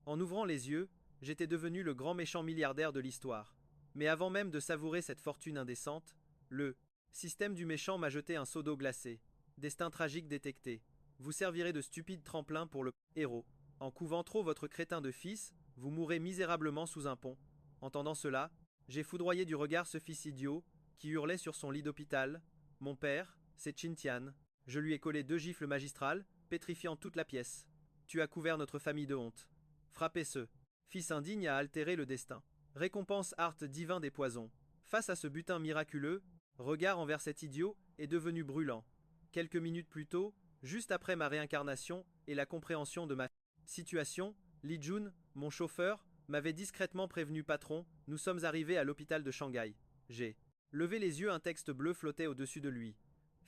En ouvrant les yeux, j'étais devenu le grand méchant milliardaire de l'histoire. Mais avant même de savourer cette fortune indécente, le système du méchant m'a jeté un seau d'eau glacée. Destin tragique détecté. Vous servirez de stupide tremplin pour le héros. En couvant trop votre crétin de fils, vous mourrez misérablement sous un pont. Entendant cela, j'ai foudroyé du regard ce fils idiot, qui hurlait sur son lit d'hôpital. Mon père, c'est Chintian. Je lui ai collé 2 gifles magistrales, pétrifiant toute la pièce. Tu as couvert notre famille de honte. Frappez ce fils indigne a altéré le destin. Récompense art divin des poisons. Face à ce butin miraculeux, regard envers cet idiot est devenu brûlant. Quelques minutes plus tôt, juste après ma réincarnation et la compréhension de ma situation, Li Jun, mon chauffeur, m'avait discrètement prévenu patron, nous sommes arrivés à l'hôpital de Shanghai. J'ai levé les yeux, un texte bleu flottait au-dessus de lui.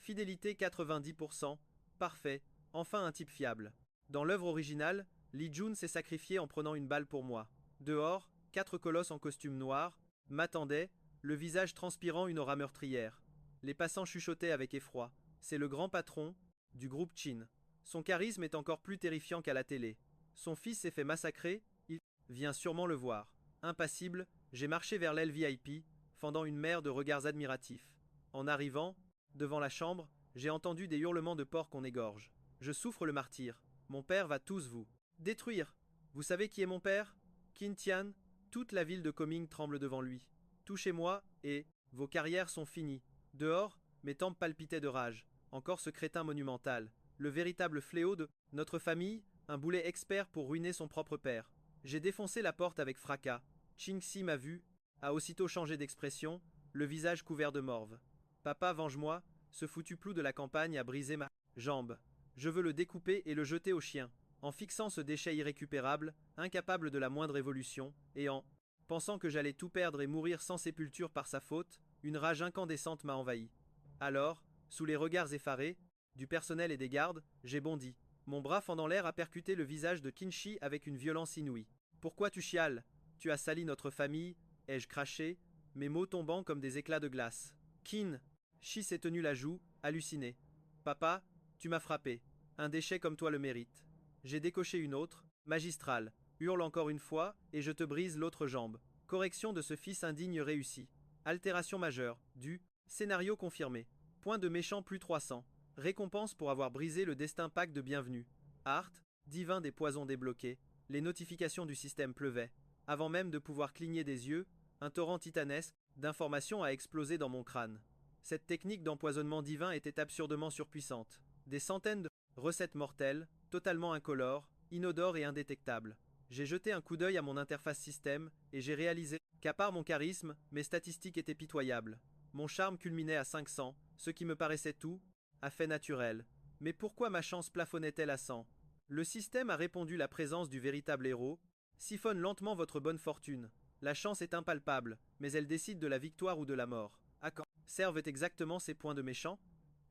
Fidélité 90%, parfait, enfin un type fiable. Dans l'œuvre originale, Li Jun s'est sacrifié en prenant une balle pour moi. Dehors, 4 colosses en costume noir m'attendaient, le visage transpirant une aura meurtrière. Les passants chuchotaient avec effroi. C'est le grand patron du groupe Qin. Son charisme est encore plus terrifiant qu'à la télé. Son fils s'est fait massacrer, il vient sûrement le voir. Impassible, j'ai marché vers l'aile VIP, fendant une mer de regards admiratifs. En arrivant, devant la chambre, j'ai entendu des hurlements de porc qu'on égorge. Je souffre le martyr. Mon père va tous vous détruire. Vous savez qui est mon père? Qin Tian. Toute la ville de Coming tremble devant lui. Touchez-moi, et vos carrières sont finies. Dehors, mes tempes palpitaient de rage. Encore ce crétin monumental. Le véritable fléau de notre famille, un boulet expert pour ruiner son propre père. J'ai défoncé la porte avec fracas. Qingxi m'a vu, a aussitôt changé d'expression, le visage couvert de morve. Papa, venge-moi, ce foutu plou de la campagne a brisé ma jambe. Je veux le découper et le jeter au chien. En fixant ce déchet irrécupérable, incapable de la moindre évolution, et en pensant que j'allais tout perdre et mourir sans sépulture par sa faute, une rage incandescente m'a envahi. Alors, sous les regards effarés du personnel et des gardes, j'ai bondi. Mon bras fendant l'air a percuté le visage de Qinshi avec une violence inouïe. Pourquoi tu chiales? Tu as sali notre famille, ai-je craché, mes mots tombant comme des éclats de glace. Qin Shi s'est tenu la joue, halluciné. Papa, tu m'as frappé. Un déchet comme toi le mérite. J'ai décoché une autre, magistrale. Hurle encore une fois, et je te brise l'autre jambe. Correction de ce fils indigne réussi. Altération majeure, du scénario confirmé. Point de méchant plus 300. Récompense pour avoir brisé le destin pack de bienvenue. Art, divin des poisons débloqués. Les notifications du système pleuvaient. Avant même de pouvoir cligner des yeux, un torrent titanesque d'informations a explosé dans mon crâne. Cette technique d'empoisonnement divin était absurdement surpuissante. Des centaines de recettes mortelles, totalement incolores, inodores et indétectables. J'ai jeté un coup d'œil à mon interface système et j'ai réalisé qu'à part mon charisme, mes statistiques étaient pitoyables. Mon charme culminait à 500, ce qui me paraissait tout à fait naturel. Mais pourquoi ma chance plafonnait-elle à 100? Le système a répondu: la présence du véritable héros siphonne lentement votre bonne fortune. La chance est impalpable, mais elle décide de la victoire ou de la mort. À quand servent exactement ces points de méchant?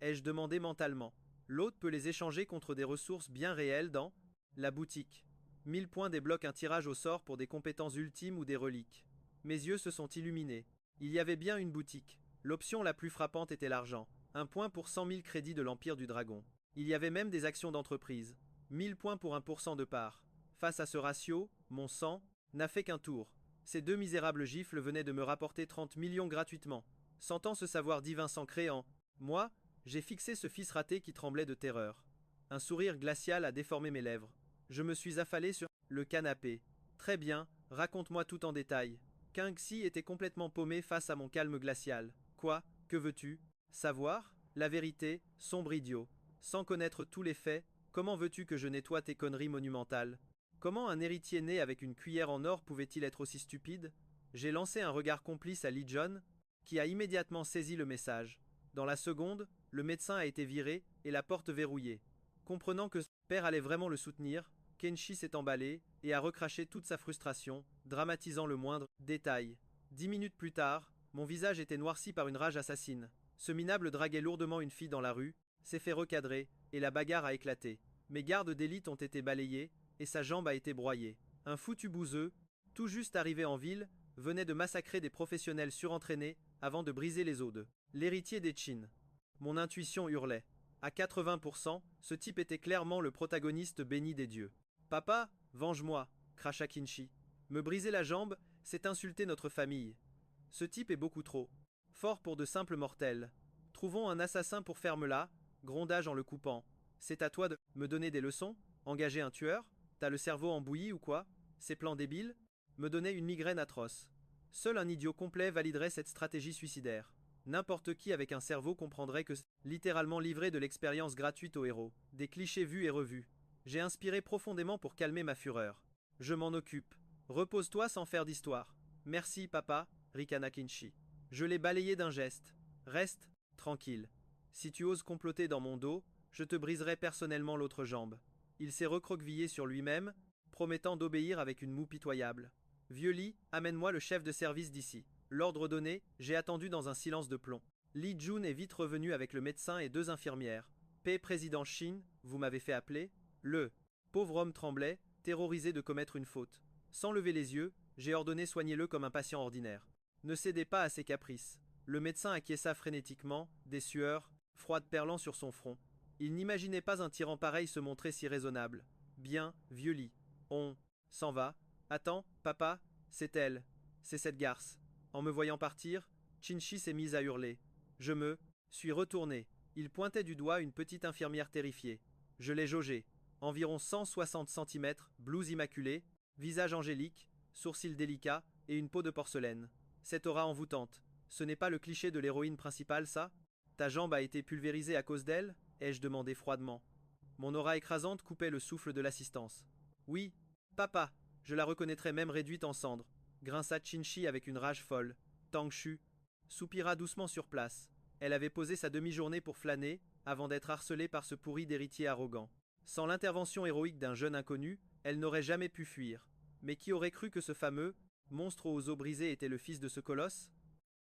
Ai-je demandé mentalement. L'autre peut les échanger contre des ressources bien réelles dans la boutique. 1000 points débloquent un tirage au sort pour des compétences ultimes ou des reliques. Mes yeux se sont illuminés. Il y avait bien une boutique. L'option la plus frappante était l'argent. 1 point pour 100 000 crédits de l'Empire du Dragon. Il y avait même des actions d'entreprise. 1000 points pour 1% de part. Face à ce ratio, mon sang n'a fait qu'un tour. Ces 2 misérables gifles venaient de me rapporter 30 millions gratuitement. Sentant ce savoir divin s'ancrer en moi, j'ai fixé ce fils raté qui tremblait de terreur. Un sourire glacial a déformé mes lèvres. Je me suis affalé sur le canapé. Très bien, raconte-moi tout en détail. Qingxi était complètement paumé face à mon calme glacial. Quoi? Que veux-tu savoir? La vérité, sombre idiot. Sans connaître tous les faits, comment veux-tu que je nettoie tes conneries monumentales? Comment un héritier né avec une cuillère en or pouvait-il être aussi stupide? J'ai lancé un regard complice à Li John, qui a immédiatement saisi le message. Dans la seconde, le médecin a été viré et la porte verrouillée. Comprenant que son père allait vraiment le soutenir, Kenshi s'est emballé et a recraché toute sa frustration, dramatisant le moindre détail. 10 minutes plus tard, mon visage était noirci par une rage assassine. Ce minable draguait lourdement une fille dans la rue, s'est fait recadrer, et la bagarre a éclaté. Mes gardes d'élite ont été balayés, et sa jambe a été broyée. Un foutu bouseux, tout juste arrivé en ville, venait de massacrer des professionnels surentraînés avant de briser les os d'eux. L'héritier des Qin. Mon intuition hurlait. À 80%, ce type était clairement le protagoniste béni des dieux. Papa, venge-moi. cracha Kinshi. Me briser la jambe, c'est insulter notre famille. Ce type est beaucoup trop fort pour de simples mortels. Trouvons un assassin pour ferme-la, grondage en le coupant. C'est à toi de me donner des leçons? Engager un tueur? T'as le cerveau en bouillie ou quoi? Ces plans débiles me donnaient une migraine atroce. Seul un idiot complet validerait cette stratégie suicidaire. N'importe qui avec un cerveau comprendrait que c'est littéralement livré de l'expérience gratuite aux héros, des clichés vus et revus. J'ai inspiré profondément pour calmer ma fureur. Je m'en occupe. Repose-toi sans faire d'histoire. Merci, papa, ricana Kinshi. Je l'ai balayé d'un geste. Reste tranquille. Si tu oses comploter dans mon dos, je te briserai personnellement l'autre jambe. Il s'est recroquevillé sur lui-même, promettant d'obéir avec une moue pitoyable. Vieux Li, amène-moi le chef de service d'ici. L'ordre donné, j'ai attendu dans un silence de plomb. Li Jun est vite revenu avec le médecin et 2 infirmières. Président Shin, vous m'avez fait appeler? Le pauvre homme tremblait, terrorisé de commettre une faute. Sans lever les yeux, j'ai ordonné soignez-le comme un patient ordinaire. Ne cédez pas à ses caprices. Le médecin acquiesça frénétiquement, des sueurs froides perlant sur son front. Il n'imaginait pas un tyran pareil se montrer si raisonnable. Bien, vieux Li. On s'en va. Attends, papa, c'est elle. C'est cette garce. En me voyant partir, Chinchi s'est mise à hurler. Je me suis retourné. Il pointait du doigt une petite infirmière terrifiée. Je l'ai jaugée. Environ 160 cm, blouse immaculée, visage angélique, sourcils délicats et une peau de porcelaine. Cette aura envoûtante. Ce n'est pas le cliché de l'héroïne principale, ça? Ta jambe a été pulvérisée à cause d'elle? Ai-je demandé froidement. Mon aura écrasante coupait le souffle de l'assistance. Oui, papa, je la reconnaîtrais même réduite en cendres, grinça Chinchi avec une rage folle. Tang Shu soupira doucement sur place. Elle avait posé sa demi-journée pour flâner, avant d'être harcelée par ce pourri d'héritier arrogant. Sans l'intervention héroïque d'un jeune inconnu, elle n'aurait jamais pu fuir. Mais qui aurait cru que ce fameux monstre aux os brisés était le fils de ce colosse?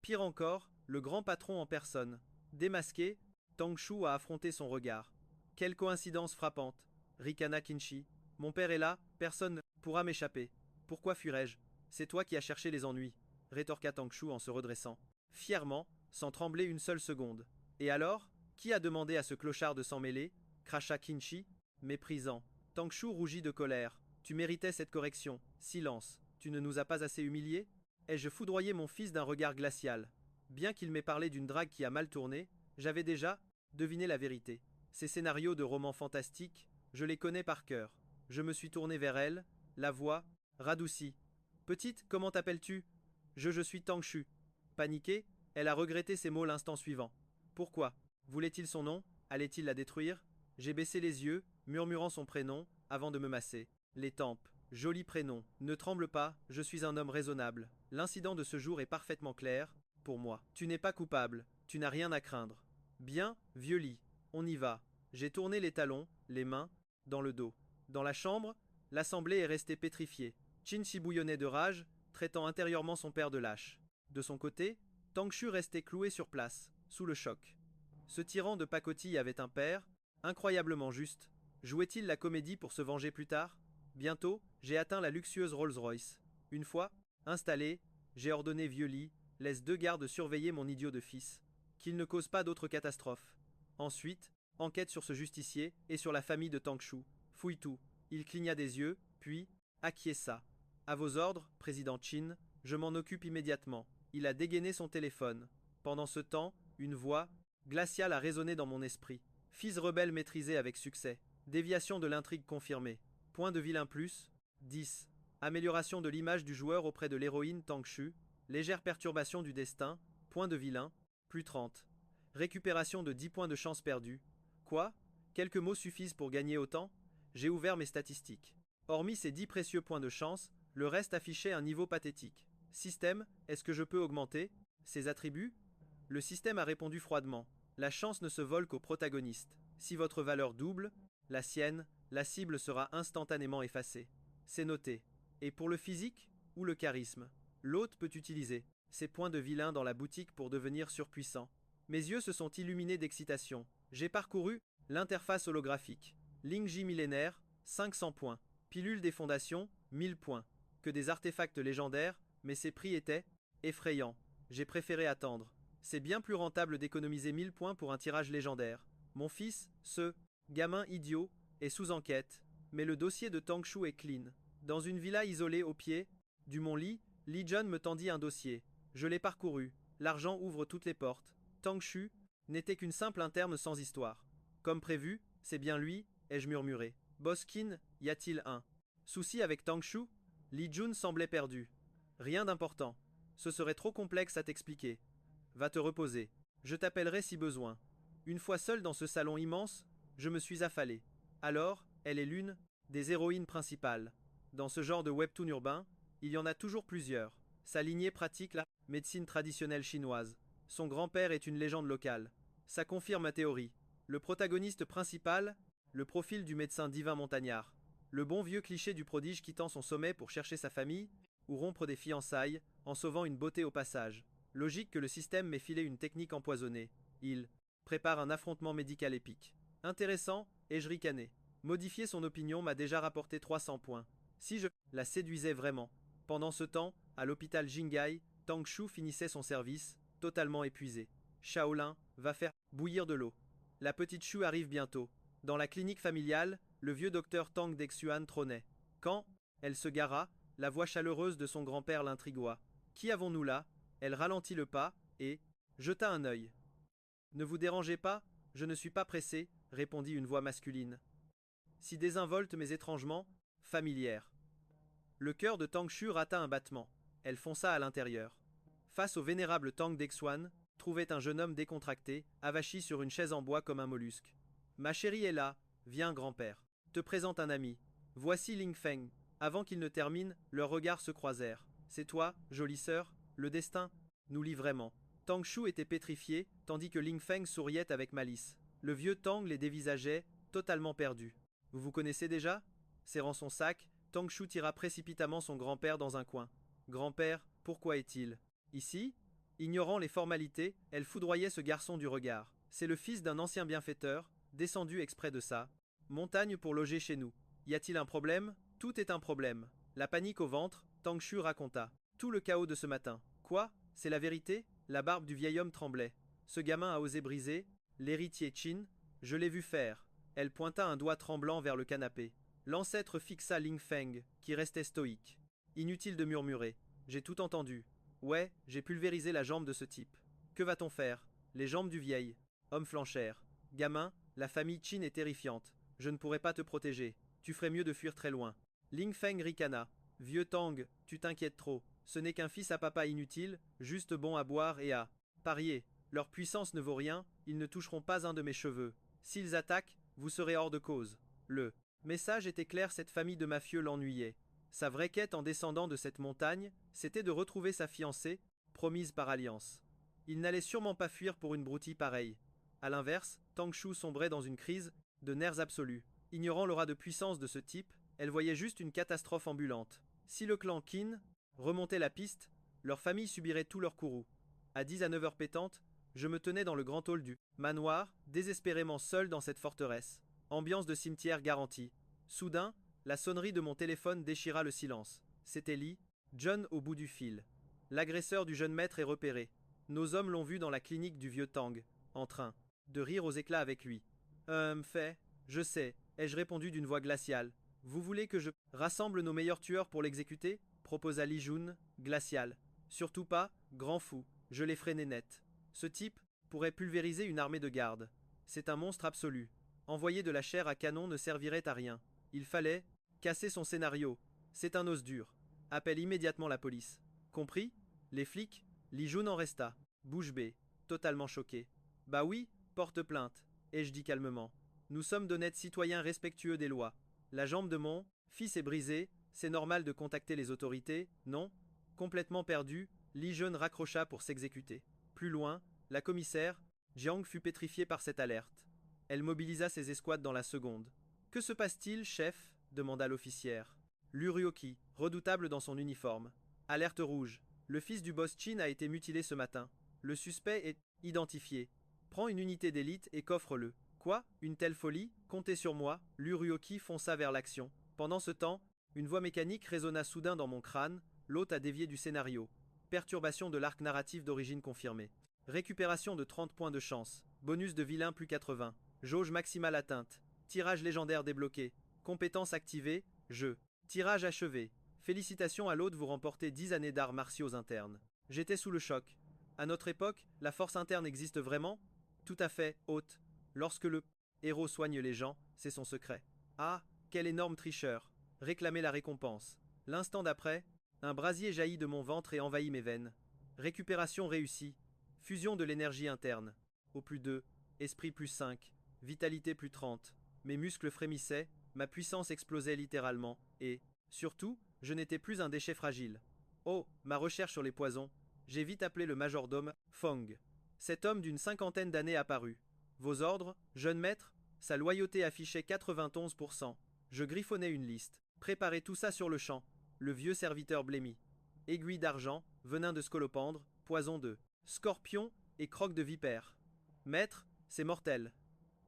Pire encore, le grand patron en personne. Démasqué, Tang Shu a affronté son regard. Quelle coïncidence frappante, ricana Kinshi. Mon père est là, personne ne pourra m'échapper. Pourquoi fuirais-je? C'est toi qui as cherché les ennuis, rétorqua Tang Shu en se redressant. Fièrement, sans trembler une seule seconde. Et alors, qui a demandé à ce clochard de s'en mêler? Cracha Kinshi, méprisant. Tang Shu rougit de colère. Tu méritais cette correction. Silence. Tu ne nous as pas assez humiliés? Ai-je foudroyé mon fils d'un regard glacial? Bien qu'il m'ait parlé d'une drague qui a mal tourné, j'avais déjà deviné la vérité. Ces scénarios de romans fantastiques, je les connais par cœur. Je me suis tourné vers elle, la voix radoucie. Petite, comment t'appelles-tu? Je suis Tang Shu. Paniquée, elle a regretté ces mots l'instant suivant. Pourquoi? Voulait-il son nom? Allait-il la détruire? J'ai baissé les yeux, murmurant son prénom, avant de me masser les tempes. Joli prénom. Ne tremble pas, je suis un homme raisonnable. L'incident de ce jour est parfaitement clair, pour moi. Tu n'es pas coupable, tu n'as rien à craindre. Bien, vieux Li, on y va. J'ai tourné les talons, les mains, dans le dos. Dans la chambre, l'assemblée est restée pétrifiée. Chinchi bouillonnait de rage, traitant intérieurement son père de lâche. De son côté, Tang Shu restait cloué sur place, sous le choc. Ce tyran de pacotille avait un père, incroyablement juste. Jouait-il la comédie pour se venger plus tard? Bientôt, j'ai atteint la luxueuse Rolls-Royce. Une fois installé, j'ai ordonné vieux Li, laisse 2 gardes surveiller mon idiot de fils. Qu'il ne cause pas d'autres catastrophes. Ensuite, enquête sur ce justicier et sur la famille de Tang Shu. Fouille tout. Il cligna des yeux, puis acquiesça. À vos ordres, président Chin, je m'en occupe immédiatement. Il a dégainé son téléphone. Pendant ce temps, une voix glaciale a résonné dans mon esprit. Fils rebelle maîtrisé avec succès. Déviation de l'intrigue confirmée. Point de vilain plus. 10. Amélioration de l'image du joueur auprès de l'héroïne Tang Shu. Légère perturbation du destin. Point de vilain. Plus 30. Récupération de 10 points de chance perdus. Quoi? Quelques mots suffisent pour gagner autant? J'ai ouvert mes statistiques. Hormis ces 10 précieux points de chance, le reste affichait un niveau pathétique. Système, est-ce que je peux augmenter ces attributs? Le système a répondu froidement. La chance ne se vole qu'au protagoniste. Si votre valeur double, la sienne, la cible sera instantanément effacée. C'est noté. Et pour le physique ou le charisme? L'hôte peut utiliser ses points de vilain dans la boutique pour devenir surpuissant. Mes yeux se sont illuminés d'excitation. J'ai parcouru l'interface holographique. Lingji millénaire, 500 points. Pilule des fondations, 1000 points. Que des artefacts légendaires, mais ces prix étaient effrayants. J'ai préféré attendre. C'est bien plus rentable d'économiser 1000 points pour un tirage légendaire. Mon fils, ce gamin idiot, est sous enquête, mais le dossier de Tang Shu est clean. Dans une villa isolée au pied du mont Li, Li Jun me tendit un dossier. Je l'ai parcouru. L'argent ouvre toutes les portes. Tang Shu n'était qu'une simple interne sans histoire. Comme prévu, c'est bien lui, ai-je murmuré. Boskin, y a-t-il un souci avec Tang Shu? Li Jun semblait perdu. Rien d'important. Ce serait trop complexe à t'expliquer. Va te reposer. Je t'appellerai si besoin. Une fois seul dans ce salon immense, je me suis affalé. Alors, elle est l'une des héroïnes principales. Dans ce genre de webtoon urbain, il y en a toujours plusieurs. Sa lignée pratique la médecine traditionnelle chinoise. Son grand-père est une légende locale. Ça confirme ma théorie. Le protagoniste principal, le profil du médecin divin montagnard. Le bon vieux cliché du prodige quittant son sommet pour chercher sa famille, ou rompre des fiançailles, en sauvant une beauté au passage. Logique que le système m'ait filé une technique empoisonnée. Il prépare un affrontement médical épique. Intéressant, ai-je ricané. Modifier son opinion m'a déjà rapporté 300 points. Si je la séduisais vraiment. Pendant ce temps, à l'hôpital Jingai, Tang Shu finissait son service, totalement épuisé. Shaolin va faire bouillir de l'eau. La petite Shu arrive bientôt. Dans la clinique familiale, le vieux docteur Tang Dexuan trônait. Quand elle se gara, la voix chaleureuse de son grand-père l'intrigua. Qui avons-nous là? Elle ralentit le pas et jeta un œil. Ne vous dérangez pas, je ne suis pas pressé, répondit une voix masculine. Si désinvolte mais étrangement familière. Le cœur de Tang Shu rata un battement. Elle fonça à l'intérieur. Face au vénérable Tang Dexuan, trouvait un jeune homme décontracté, avachi sur une chaise en bois comme un mollusque. Ma chérie est là, viens grand-père. Te présente un ami. Voici Ling Feng. Avant qu'il ne termine, leurs regards se croisèrent. C'est toi, jolie sœur, le destin nous lie vraiment. Tang Shu était pétrifié, tandis que Ling Feng souriait avec malice. Le vieux Tang les dévisageait, totalement perdu. Vous vous connaissez déjà? Serrant son sac, Tang Shu tira précipitamment son grand-père dans un coin. Grand-père, pourquoi est-il ici? Ignorant les formalités, elle foudroyait ce garçon du regard. C'est le fils d'un ancien bienfaiteur, descendu exprès de ça. Montagne pour loger chez nous. Y a-t-il un problème? Tout est un problème. La panique au ventre, Tang Shu raconta. Tout le chaos de ce matin. Quoi? C'est la vérité? La barbe du vieil homme tremblait. Ce gamin a osé briser l'héritier Qin. Je l'ai vu faire. Elle pointa un doigt tremblant vers le canapé. L'ancêtre fixa Ling Feng, qui restait stoïque. Inutile de murmurer. J'ai tout entendu. Ouais, j'ai pulvérisé la jambe de ce type. Que va-t-on faire? Les jambes du vieil homme flanchèrent. Gamin, la famille Qin est terrifiante. Je ne pourrai pas te protéger. Tu ferais mieux de fuir très loin. Ling Feng ricana. Vieux Tang, tu t'inquiètes trop. Ce n'est qu'un fils à papa inutile, juste bon à boire et à parier. Leur puissance ne vaut rien, ils ne toucheront pas un de mes cheveux. S'ils attaquent, vous serez hors de cause. Le message était clair, cette famille de mafieux l'ennuyait. Sa vraie quête en descendant de cette montagne, c'était de retrouver sa fiancée, promise par alliance. Il n'allait sûrement pas fuir pour une broutille pareille. A l'inverse, Tang Shu sombrait dans une crise de nerfs absolus. Ignorant l'aura de puissance de ce type, elle voyait juste une catastrophe ambulante. Si le clan Qin remontait la piste, leur famille subirait tout leur courroux. À 10 à 9 heures pétantes, je me tenais dans le grand hall du manoir, désespérément seul dans cette forteresse. Ambiance de cimetière garantie. Soudain, la sonnerie de mon téléphone déchira le silence. C'était Lee, John au bout du fil. L'agresseur du jeune maître est repéré. Nos hommes l'ont vu dans la clinique du vieux Tang, en train de rire aux éclats avec lui. Fait, je sais, ai-je répondu d'une voix glaciale. Vous voulez que je rassemble nos meilleurs tueurs pour l'exécuter? Proposa Li Jun, glacial. Surtout pas, grand fou, je les ferai net. Ce type pourrait pulvériser une armée de gardes. C'est un monstre absolu. Envoyer de la chair à canon ne servirait à rien. Il fallait casser son scénario. C'est un os dur. Appelle immédiatement la police. Compris? Les flics? Li Jun en resta, bouche bée, totalement choqué. Bah oui, porte plainte, ai-je dit calmement. Nous sommes d'honnêtes citoyens respectueux des lois. La jambe de mon fils est brisée, c'est normal de contacter les autorités, non? Complètement perdu, Li Jun raccrocha pour s'exécuter. Plus loin, la commissaire, Jiang fut pétrifiée par cette alerte. Elle mobilisa ses escouades dans la seconde. Que se passe-t-il, chef? Demanda l'officière. L'Uryoki, redoutable dans son uniforme. Alerte rouge. Le fils du boss Qin a été mutilé ce matin. Le suspect est identifié. Prends une unité d'élite et coffre-le. Quoi? Une telle folie? Comptez sur moi. L'Uryoki fonça vers l'action. Pendant ce temps, une voix mécanique résonna soudain dans mon crâne. L'hôte a dévié du scénario. Perturbation de l'arc narratif d'origine confirmée. Récupération de 30 points de chance. Bonus de vilain plus 80. Jauge maximale atteinte. Tirage légendaire débloqué. Compétence activée. Jeu. Tirage achevé. Félicitations à l'hôte, vous remportez 10 années d'arts martiaux internes. J'étais sous le choc. À notre époque, la force interne existe vraiment? Tout à fait, hôte. Lorsque le héros soigne les gens, c'est son secret. Ah, quel énorme tricheur. Réclamez la récompense. L'instant d'après, un brasier jaillit de mon ventre et envahit mes veines. Récupération réussie. Fusion de l'énergie interne. Au plus 2, esprit plus 5, vitalité plus 30. Mes muscles frémissaient, ma puissance explosait littéralement, et, surtout, je n'étais plus un déchet fragile. Oh, ma recherche sur les poisons. J'ai vite appelé le majordome Fong. Cet homme d'une cinquantaine d'années apparut. Vos ordres, jeune maître? Sa loyauté affichait 91%. Je griffonnais une liste. Préparez tout ça sur le champ. Le vieux serviteur blêmit. Aiguille d'argent, venin de scolopendre, poison de scorpion et croque de vipère. Maître, c'est mortel.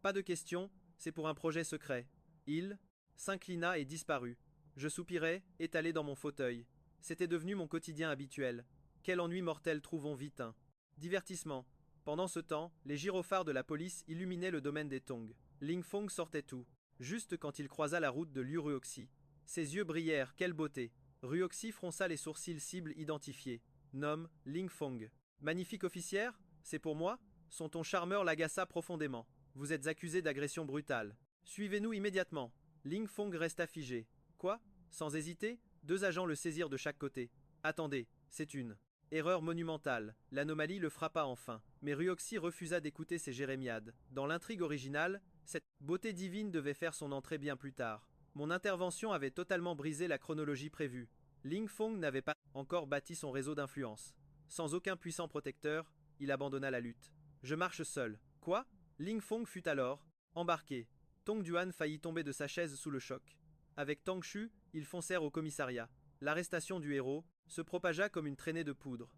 Pas de question, c'est pour un projet secret. Il s'inclina et disparut. Je soupirai, étalé dans mon fauteuil. C'était devenu mon quotidien habituel. Quel ennui mortel, trouvons vite un divertissement. Pendant ce temps, les gyrophares de la police illuminaient le domaine des Tong. Ling Fong sortait tout, juste quand il croisa la route de Liu Ruoxi. Ses yeux brillèrent, quelle beauté. Ruoxi fronça les sourcils cibles identifiés. Nomme Ling Fong. Magnifique officière, c'est pour moi? Son ton charmeur l'agaça profondément. Vous êtes accusé d'agression brutale. Suivez-nous immédiatement. Ling Fong resta figé. Quoi? Sans hésiter, 2 agents le saisirent de chaque côté. Attendez, c'est une erreur monumentale. L'anomalie le frappa enfin. Mais Ruoxi refusa d'écouter ses jérémiades. Dans l'intrigue originale, cette beauté divine devait faire son entrée bien plus tard. Mon intervention avait totalement brisé la chronologie prévue. Ling Fong n'avait pas encore bâti son réseau d'influence. Sans aucun puissant protecteur, il abandonna la lutte. Je marche seul. Quoi? Ling Fong fut alors embarqué. Tong Duan faillit tomber de sa chaise sous le choc. Avec Tang Shu, ils foncèrent au commissariat. L'arrestation du héros se propagea comme une traînée de poudre.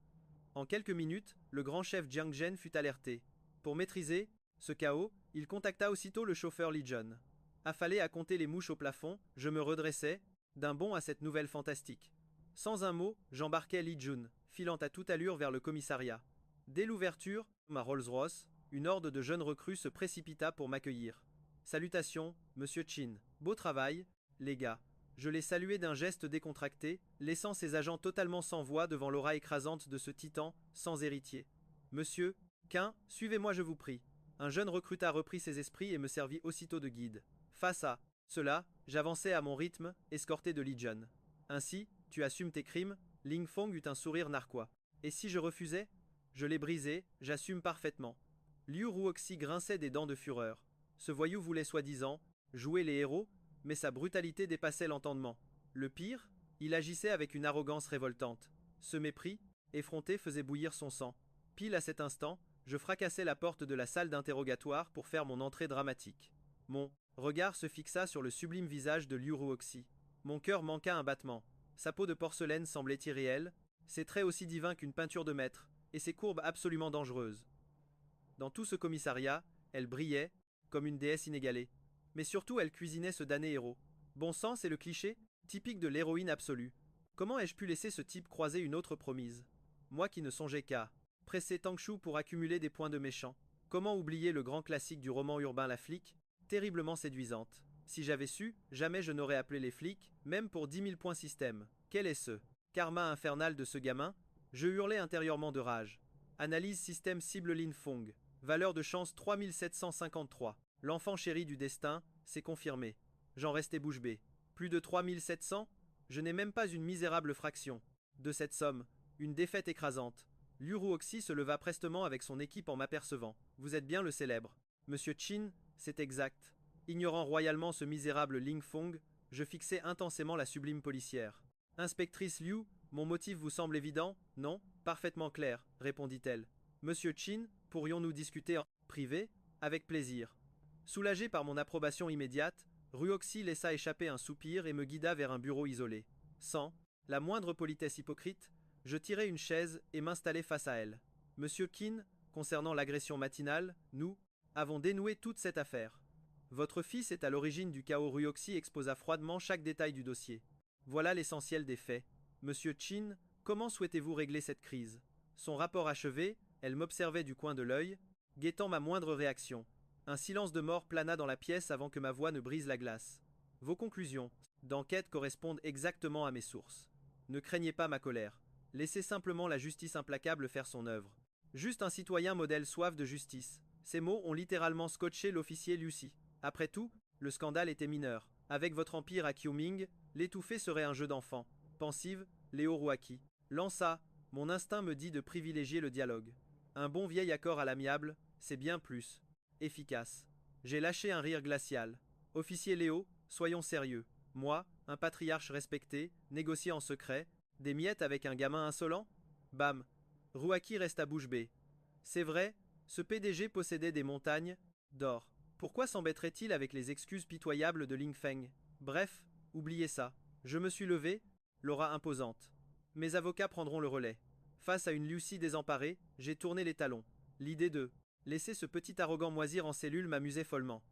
En quelques minutes, le grand chef Jiang Zhen fut alerté. Pour maîtriser ce chaos, il contacta aussitôt le chauffeur Li Jun. Affalé à compter les mouches au plafond, je me redressai, d'un bond à cette nouvelle fantastique. Sans un mot, j'embarquai Li Jun, filant à toute allure vers le commissariat. Dès l'ouverture, ma Rolls-Royce, une horde de jeunes recrues se précipita pour m'accueillir. Salutations, monsieur Chin. Beau travail, les gars. Je les saluai d'un geste décontracté, laissant ces agents totalement sans voix devant l'aura écrasante de ce titan, sans héritier. Monsieur, Quin, suivez-moi je vous prie. Un jeune recruta reprit ses esprits et me servit aussitôt de guide. Face à cela, j'avançai à mon rythme, escorté de Li Jun. Ainsi, tu assumes tes crimes? Ling Fong eut un sourire narquois. Et si je refusais? Je l'ai brisé, j'assume parfaitement. Liu Ruoxi grinçait des dents de fureur. Ce voyou voulait soi-disant jouer les héros, mais sa brutalité dépassait l'entendement. Le pire, il agissait avec une arrogance révoltante. Ce mépris, effronté, faisait bouillir son sang. Pile à cet instant, je fracassai la porte de la salle d'interrogatoire pour faire mon entrée dramatique. Mon regard se fixa sur le sublime visage de Liu Ruoxi. Mon cœur manqua un battement. Sa peau de porcelaine semblait irréelle, ses traits aussi divins qu'une peinture de maître, et ses courbes absolument dangereuses. Dans tout ce commissariat, elle brillait, comme une déesse inégalée. Mais surtout, elle cuisinait ce damné héros. Bon sang, c'est le cliché, typique de l'héroïne absolue. Comment ai-je pu laisser ce type croiser une autre promise? Moi qui ne songeais qu'à presser Tang Shu pour accumuler des points de méchant. Comment oublier le grand classique du roman urbain La Flic, terriblement séduisante. Si j'avais su, jamais je n'aurais appelé les flics, même pour 10 000 points système. Quel est ce karma infernal de ce gamin? Je hurlai intérieurement de rage. Analyse système cible Lin Fong. Valeur de chance 3753. L'enfant chéri du destin, c'est confirmé. J'en restais bouche bée. Plus de 3700? Je n'ai même pas une misérable fraction. De cette somme, une défaite écrasante. Liu Ruoxi se leva prestement avec son équipe en m'apercevant. Vous êtes bien le célèbre. Monsieur Chin, c'est exact. Ignorant royalement ce misérable Ling Fong, je fixai intensément la sublime policière. Inspectrice Liu, mon motif vous semble évident? Non? Parfaitement clair, répondit-elle. Monsieur Chin, pourrions-nous discuter en privé? Avec plaisir. Soulagé par mon approbation immédiate, Ruoxi laissa échapper un soupir et me guida vers un bureau isolé. Sans la moindre politesse hypocrite, je tirai une chaise et m'installai face à elle. Monsieur Qin, concernant l'agression matinale, nous avons dénoué toute cette affaire. Votre fils est à l'origine du chaos. Ruoxi exposa froidement chaque détail du dossier. Voilà l'essentiel des faits. Monsieur Qin, comment souhaitez-vous régler cette crise? Son rapport achevé, elle m'observait du coin de l'œil, guettant ma moindre réaction. Un silence de mort plana dans la pièce avant que ma voix ne brise la glace. Vos conclusions. d'enquête correspondent exactement à mes sources. Ne craignez pas ma colère. Laissez simplement la justice implacable faire son œuvre. Juste un citoyen modèle soif de justice. Ces mots ont littéralement scotché l'officier Lucy. Après tout, le scandale était mineur. Avec votre empire à Qiuming, l'étouffer serait un jeu d'enfant. Pensive, Léo Ruaki lança. Mon instinct me dit de privilégier le dialogue. Un bon vieil accord à l'amiable, c'est bien plus efficace. J'ai lâché un rire glacial. Officier Léo, soyons sérieux. Moi, un patriarche respecté, négocier en secret, des miettes avec un gamin insolent? Bam. Ruaki resta bouche bée. C'est vrai, ce PDG possédait des montagnes d'or. Pourquoi s'embêterait-il avec les excuses pitoyables de Ling Feng? Bref, oubliez ça. Je me suis levé, l'aura imposante. Mes avocats prendront le relais. Face à une Lucie désemparée, j'ai tourné les talons. L'idée de laisser ce petit arrogant moisir en cellule m'amusait follement.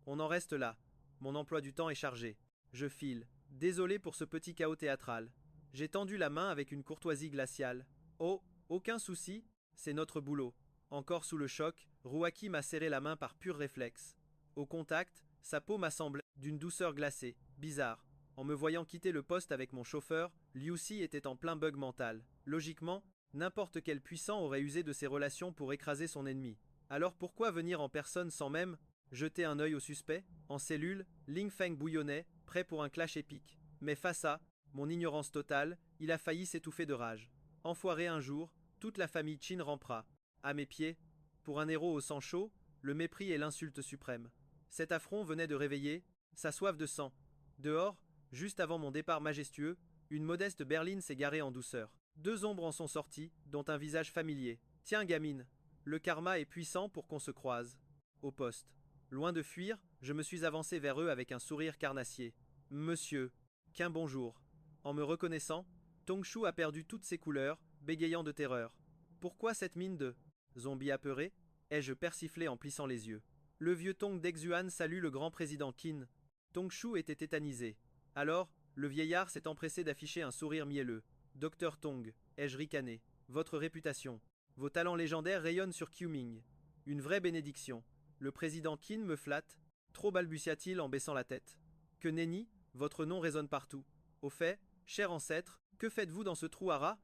On en reste là. Mon emploi du temps est chargé. Je file. Désolé pour ce petit chaos théâtral. J'ai tendu la main avec une courtoisie glaciale. Oh, aucun souci, c'est notre boulot. Encore sous le choc, Ruaki m'a serré la main par pur réflexe. Au contact, sa peau m'a semblé d'une douceur glacée, bizarre. En me voyant quitter le poste avec mon chauffeur, Liu Si était en plein bug mental. Logiquement, n'importe quel puissant aurait usé de ses relations pour écraser son ennemi. Alors pourquoi venir en personne sans même jeter un œil au suspect? En cellule, Ling Feng bouillonnait, prêt pour un clash épique. Mais face à mon ignorance totale, il a failli s'étouffer de rage. Enfoiré un jour, toute la famille Qin rampera. À mes pieds, pour un héros au sang chaud, le mépris est l'insulte suprême. Cet affront venait de réveiller sa soif de sang. Dehors, juste avant mon départ majestueux, une modeste berline s'est garée en douceur. Deux ombres en sont sorties, dont un visage familier. Tiens, gamine, le karma est puissant pour qu'on se croise. Au poste. Loin de fuir, je me suis avancé vers eux avec un sourire carnassier. Monsieur, qu'un bonjour. En me reconnaissant, Tongshu a perdu toutes ses couleurs, bégayant de terreur. Pourquoi cette mine de zombie apeuré? Ai-je persiflé en plissant les yeux. Le vieux Tong d'Exuan salue le grand président Qin. Tongshu était tétanisé. Alors, le vieillard s'est empressé d'afficher un sourire mielleux. Docteur Tong, ai-je ricané. Votre réputation, vos talents légendaires rayonnent sur Qiuming. Une vraie bénédiction. Le président Qin me flatte. Trop balbutia-t-il en baissant la tête. Que nenni, votre nom résonne partout. Au fait, cher ancêtre, que faites-vous dans ce trou à rats?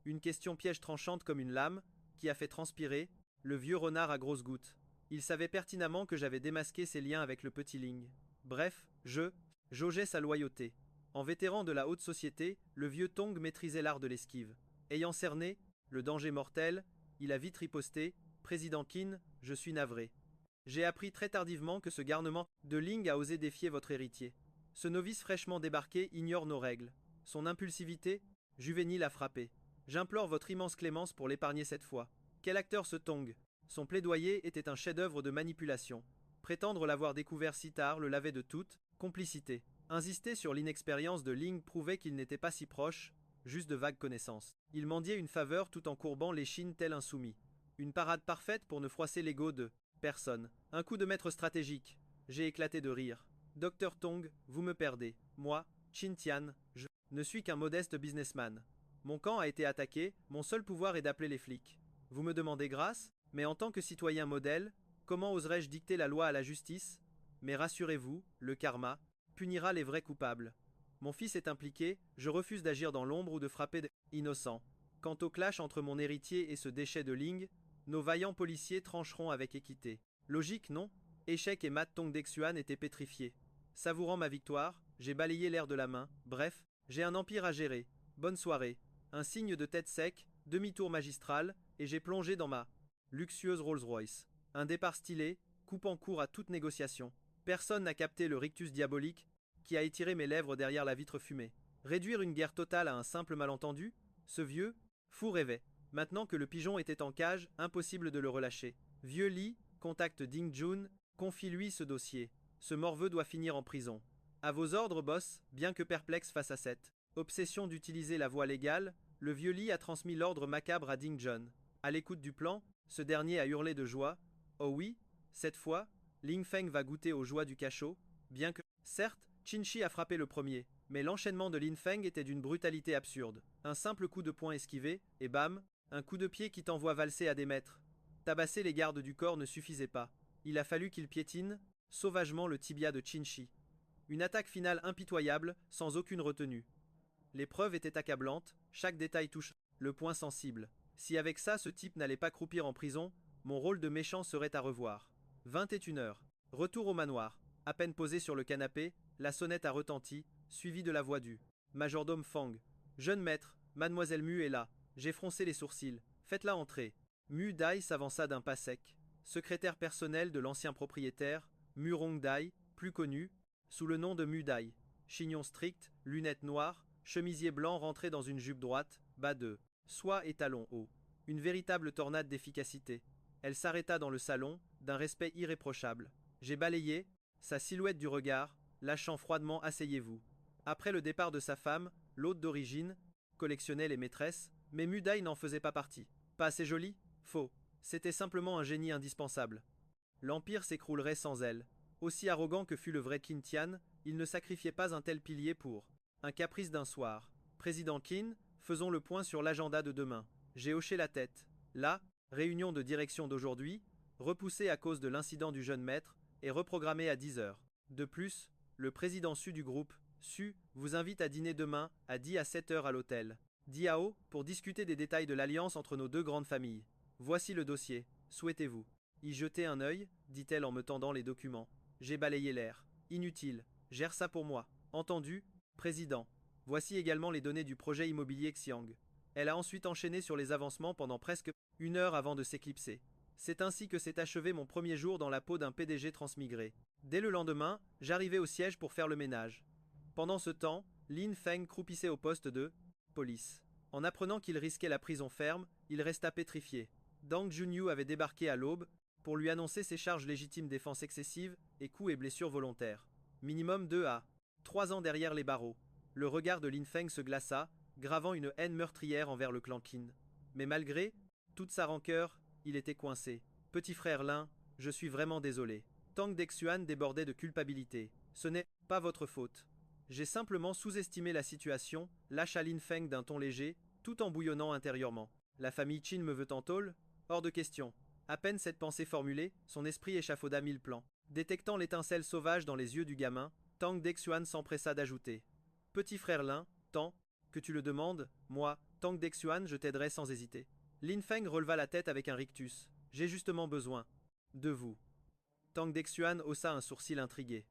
Une question piège tranchante comme une lame, qui a fait transpirer le vieux renard à grosses gouttes. Il savait pertinemment que j'avais démasqué ses liens avec le petit Ling. Bref, jaugeais sa loyauté. En vétéran de la haute société, le vieux Tong maîtrisait l'art de l'esquive. Ayant cerné le danger mortel, il a vite riposté. Président Qin, je suis navré. J'ai appris très tardivement que ce garnement de Ling a osé défier votre héritier. Ce novice fraîchement débarqué ignore nos règles. Son impulsivité, juvénile, a frappé. J'implore votre immense clémence pour l'épargner cette fois. Quel acteur ce Tong? Son plaidoyer était un chef-d'œuvre de manipulation. Prétendre l'avoir découvert si tard le lavait de toute complicité. Insister sur l'inexpérience de Ling prouvait qu'il n'était pas si proche, juste de vagues connaissances. Il mendiait une faveur tout en courbant l'échine tel un soumis. Une parade parfaite pour ne froisser l'ego de personne. Un coup de maître stratégique. J'ai éclaté de rire. Docteur Tong, vous me perdez. Moi, Qin Tian, je ne suis qu'un modeste businessman. Mon camp a été attaqué, mon seul pouvoir est d'appeler les flics. Vous me demandez grâce, mais en tant que citoyen modèle, comment oserais-je dicter la loi à la justice? Mais rassurez-vous, le karma punira les vrais coupables. Mon fils est impliqué, je refuse d'agir dans l'ombre ou de frapper innocents. Quant au clash entre mon héritier et ce déchet de Ling, nos vaillants policiers trancheront avec équité. Logique, non? Échec et Mat Tong Dexuan étaient pétrifiés. Savourant ma victoire, j'ai balayé l'air de la main. Bref, j'ai un empire à gérer. Bonne soirée. Un signe de tête sec, demi-tour magistral, et j'ai plongé dans ma luxueuse Rolls-Royce. Un départ stylé, coupant court à toute négociation. Personne n'a capté le rictus diabolique qui a étiré mes lèvres derrière la vitre fumée. Réduire une guerre totale à un simple malentendu? Ce vieux fou rêvait. Maintenant que le pigeon était en cage, impossible de le relâcher. Vieux Li, contacte Ding Jun, confie-lui ce dossier. Ce morveux doit finir en prison. À vos ordres, boss, bien que perplexe face à cette obsession d'utiliser la voie légale, le vieux Li a transmis l'ordre macabre à Ding Jun. À l'écoute du plan, ce dernier a hurlé de joie. Oh oui, cette fois, Ling Feng va goûter aux joies du cachot, bien que, certes, Qin Shi a frappé le premier, mais l'enchaînement de Lin Feng était d'une brutalité absurde. Un simple coup de poing esquivé, et bam, un coup de pied qui t'envoie valser à des mètres. Tabasser les gardes du corps ne suffisait pas. Il a fallu qu'il piétine sauvagement le tibia de Qin Shi. Une attaque finale impitoyable, sans aucune retenue. Les preuves étaient accablantes, chaque détail touche le point sensible. Si avec ça ce type n'allait pas croupir en prison, mon rôle de méchant serait à revoir. 21 heures. Retour au manoir. À peine posé sur le canapé, la sonnette a retenti, suivie de la voix du majordome Fang. Jeune maître, mademoiselle Mu est là. J'ai froncé les sourcils. Faites-la entrer. Mu Dai s'avança d'un pas sec. Secrétaire personnel de l'ancien propriétaire, Mu Rong Dai, plus connu sous le nom de Mu Dai. Chignon strict, lunettes noires, chemisier blanc rentré dans une jupe droite, bas de soie et talons hauts. Une véritable tornade d'efficacité. Elle s'arrêta dans le salon, d'un respect irréprochable. J'ai balayé, sa silhouette du regard, lâchant froidement asseyez-vous. Après le départ de sa femme, l'hôte d'origine, collectionnait les maîtresses, mais Mu Dai n'en faisait pas partie. Pas assez jolie? Faux. C'était simplement un génie indispensable. L'Empire s'écroulerait sans elle. Aussi arrogant que fut le vrai Qin Tian, il ne sacrifiait pas un tel pilier pour un caprice d'un soir. Président Qin, faisons le point sur l'agenda de demain. J'ai hoché la tête. La réunion de direction d'aujourd'hui, repoussée à cause de l'incident du jeune maître, est reprogrammée à 10 heures. De plus, le président Su du groupe, Su, vous invite à dîner demain, à 10 à 7 heures à l'hôtel Diao, pour discuter des détails de l'alliance entre nos deux grandes familles. Voici le dossier. Souhaitez-vous y jeter un œil, dit-elle en me tendant les documents. J'ai balayé l'air. Inutile. Gère ça pour moi. Entendu, président. Voici également les données du projet immobilier Xiang. Elle a ensuite enchaîné sur les avancements pendant presque 1 heure avant de s'éclipser. C'est ainsi que s'est achevé mon premier jour dans la peau d'un PDG transmigré. Dès le lendemain, j'arrivai au siège pour faire le ménage. Pendant ce temps, Lin Feng croupissait au poste de police. En apprenant qu'il risquait la prison ferme, il resta pétrifié. Dang Junyu avait débarqué à l'aube pour lui annoncer ses charges légitimes défense excessive et coups et blessures volontaires. Minimum 2 à 3 ans derrière les barreaux. Le regard de Lin Feng se glaça, gravant une haine meurtrière envers le clan Qin. Mais malgré toute sa rancœur, il était coincé. Petit frère Lin, je suis vraiment désolé. Tang Dexuan débordait de culpabilité. Ce n'est pas votre faute. J'ai simplement sous-estimé la situation, lâcha Lin Feng d'un ton léger, tout en bouillonnant intérieurement. La famille Qin me veut en tôle? Hors de question. À peine cette pensée formulée, son esprit échafauda 1000 plans. Détectant l'étincelle sauvage dans les yeux du gamin, Tang Dexuan s'empressa d'ajouter. Petit frère Lin, tant que tu le demandes, moi, Tang Dexuan, je t'aiderai sans hésiter. Lin Feng releva la tête avec un rictus. J'ai justement besoin de vous. Tang Dexuan haussa un sourcil intrigué.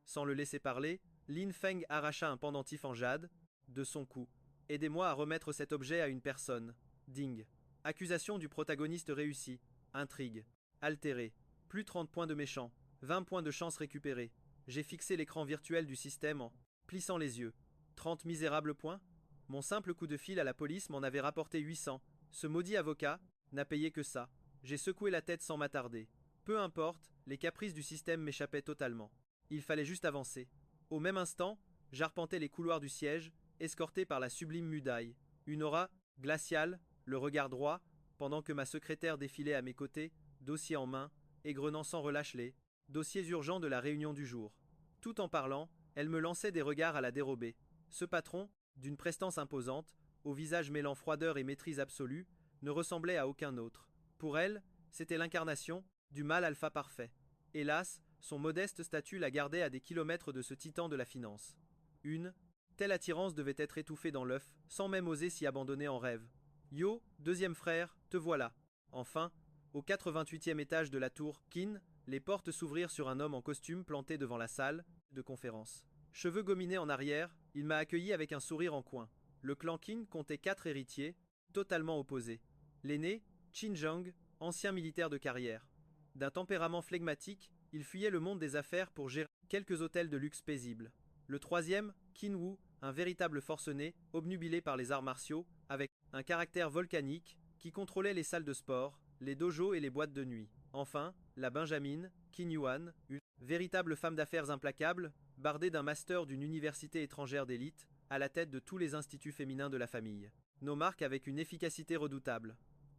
Sans le laisser parler, Lin Feng arracha un pendentif en jade de son cou. Aidez-moi à remettre cet objet à une personne. Ding. Accusation du protagoniste réussie. Intrigue. Altéré. Plus 30 points de méchant. 20 points de chance récupérés. J'ai fixé l'écran virtuel du système en plissant les yeux. 30 misérables points? Mon simple coup de fil à la police m'en avait rapporté 800. Ce maudit avocat n'a payé que ça. J'ai secoué la tête sans m'attarder. Peu importe, les caprices du système m'échappaient totalement. Il fallait juste avancer. Au même instant, j'arpentais les couloirs du siège, escorté par la sublime Mu Dai. Une aura glaciale, le regard droit, pendant que ma secrétaire défilait à mes côtés, dossier en main, égrenant sans relâche les dossiers urgents de la réunion du jour. Tout en parlant, elle me lançait des regards à la dérobée. Ce patron, d'une prestance imposante, au visage mêlant froideur et maîtrise absolue, ne ressemblait à aucun autre. Pour elle, c'était l'incarnation du mâle alpha parfait. Hélas, son modeste statut la gardait à des kilomètres de ce titan de la finance. Une telle attirance devait être étouffée dans l'œuf, sans même oser s'y abandonner en rêve. Yo, deuxième frère, te voilà. Enfin, au 88e étage de la tour Qin, les portes s'ouvrirent sur un homme en costume planté devant la salle de conférence. Cheveux gominés en arrière, il m'a accueilli avec un sourire en coin. Le clan Qin comptait 4 héritiers, totalement opposés. L'aîné, Qin Zhang, ancien militaire de carrière. D'un tempérament flegmatique, il fuyait le monde des affaires pour gérer quelques hôtels de luxe paisibles. Le troisième, Qin Wu, un véritable forcené, obnubilé par les arts martiaux, avec un caractère volcanique, qui contrôlait les salles de sport, les dojos et les boîtes de nuit. Enfin, la Benjamin, Qin Yuan, une véritable femme d'affaires implacable, bardée d'un master d'une université étrangère d'élite, à la tête de tous les instituts féminins de la famille. Nos marques avec une efficacité redoutable.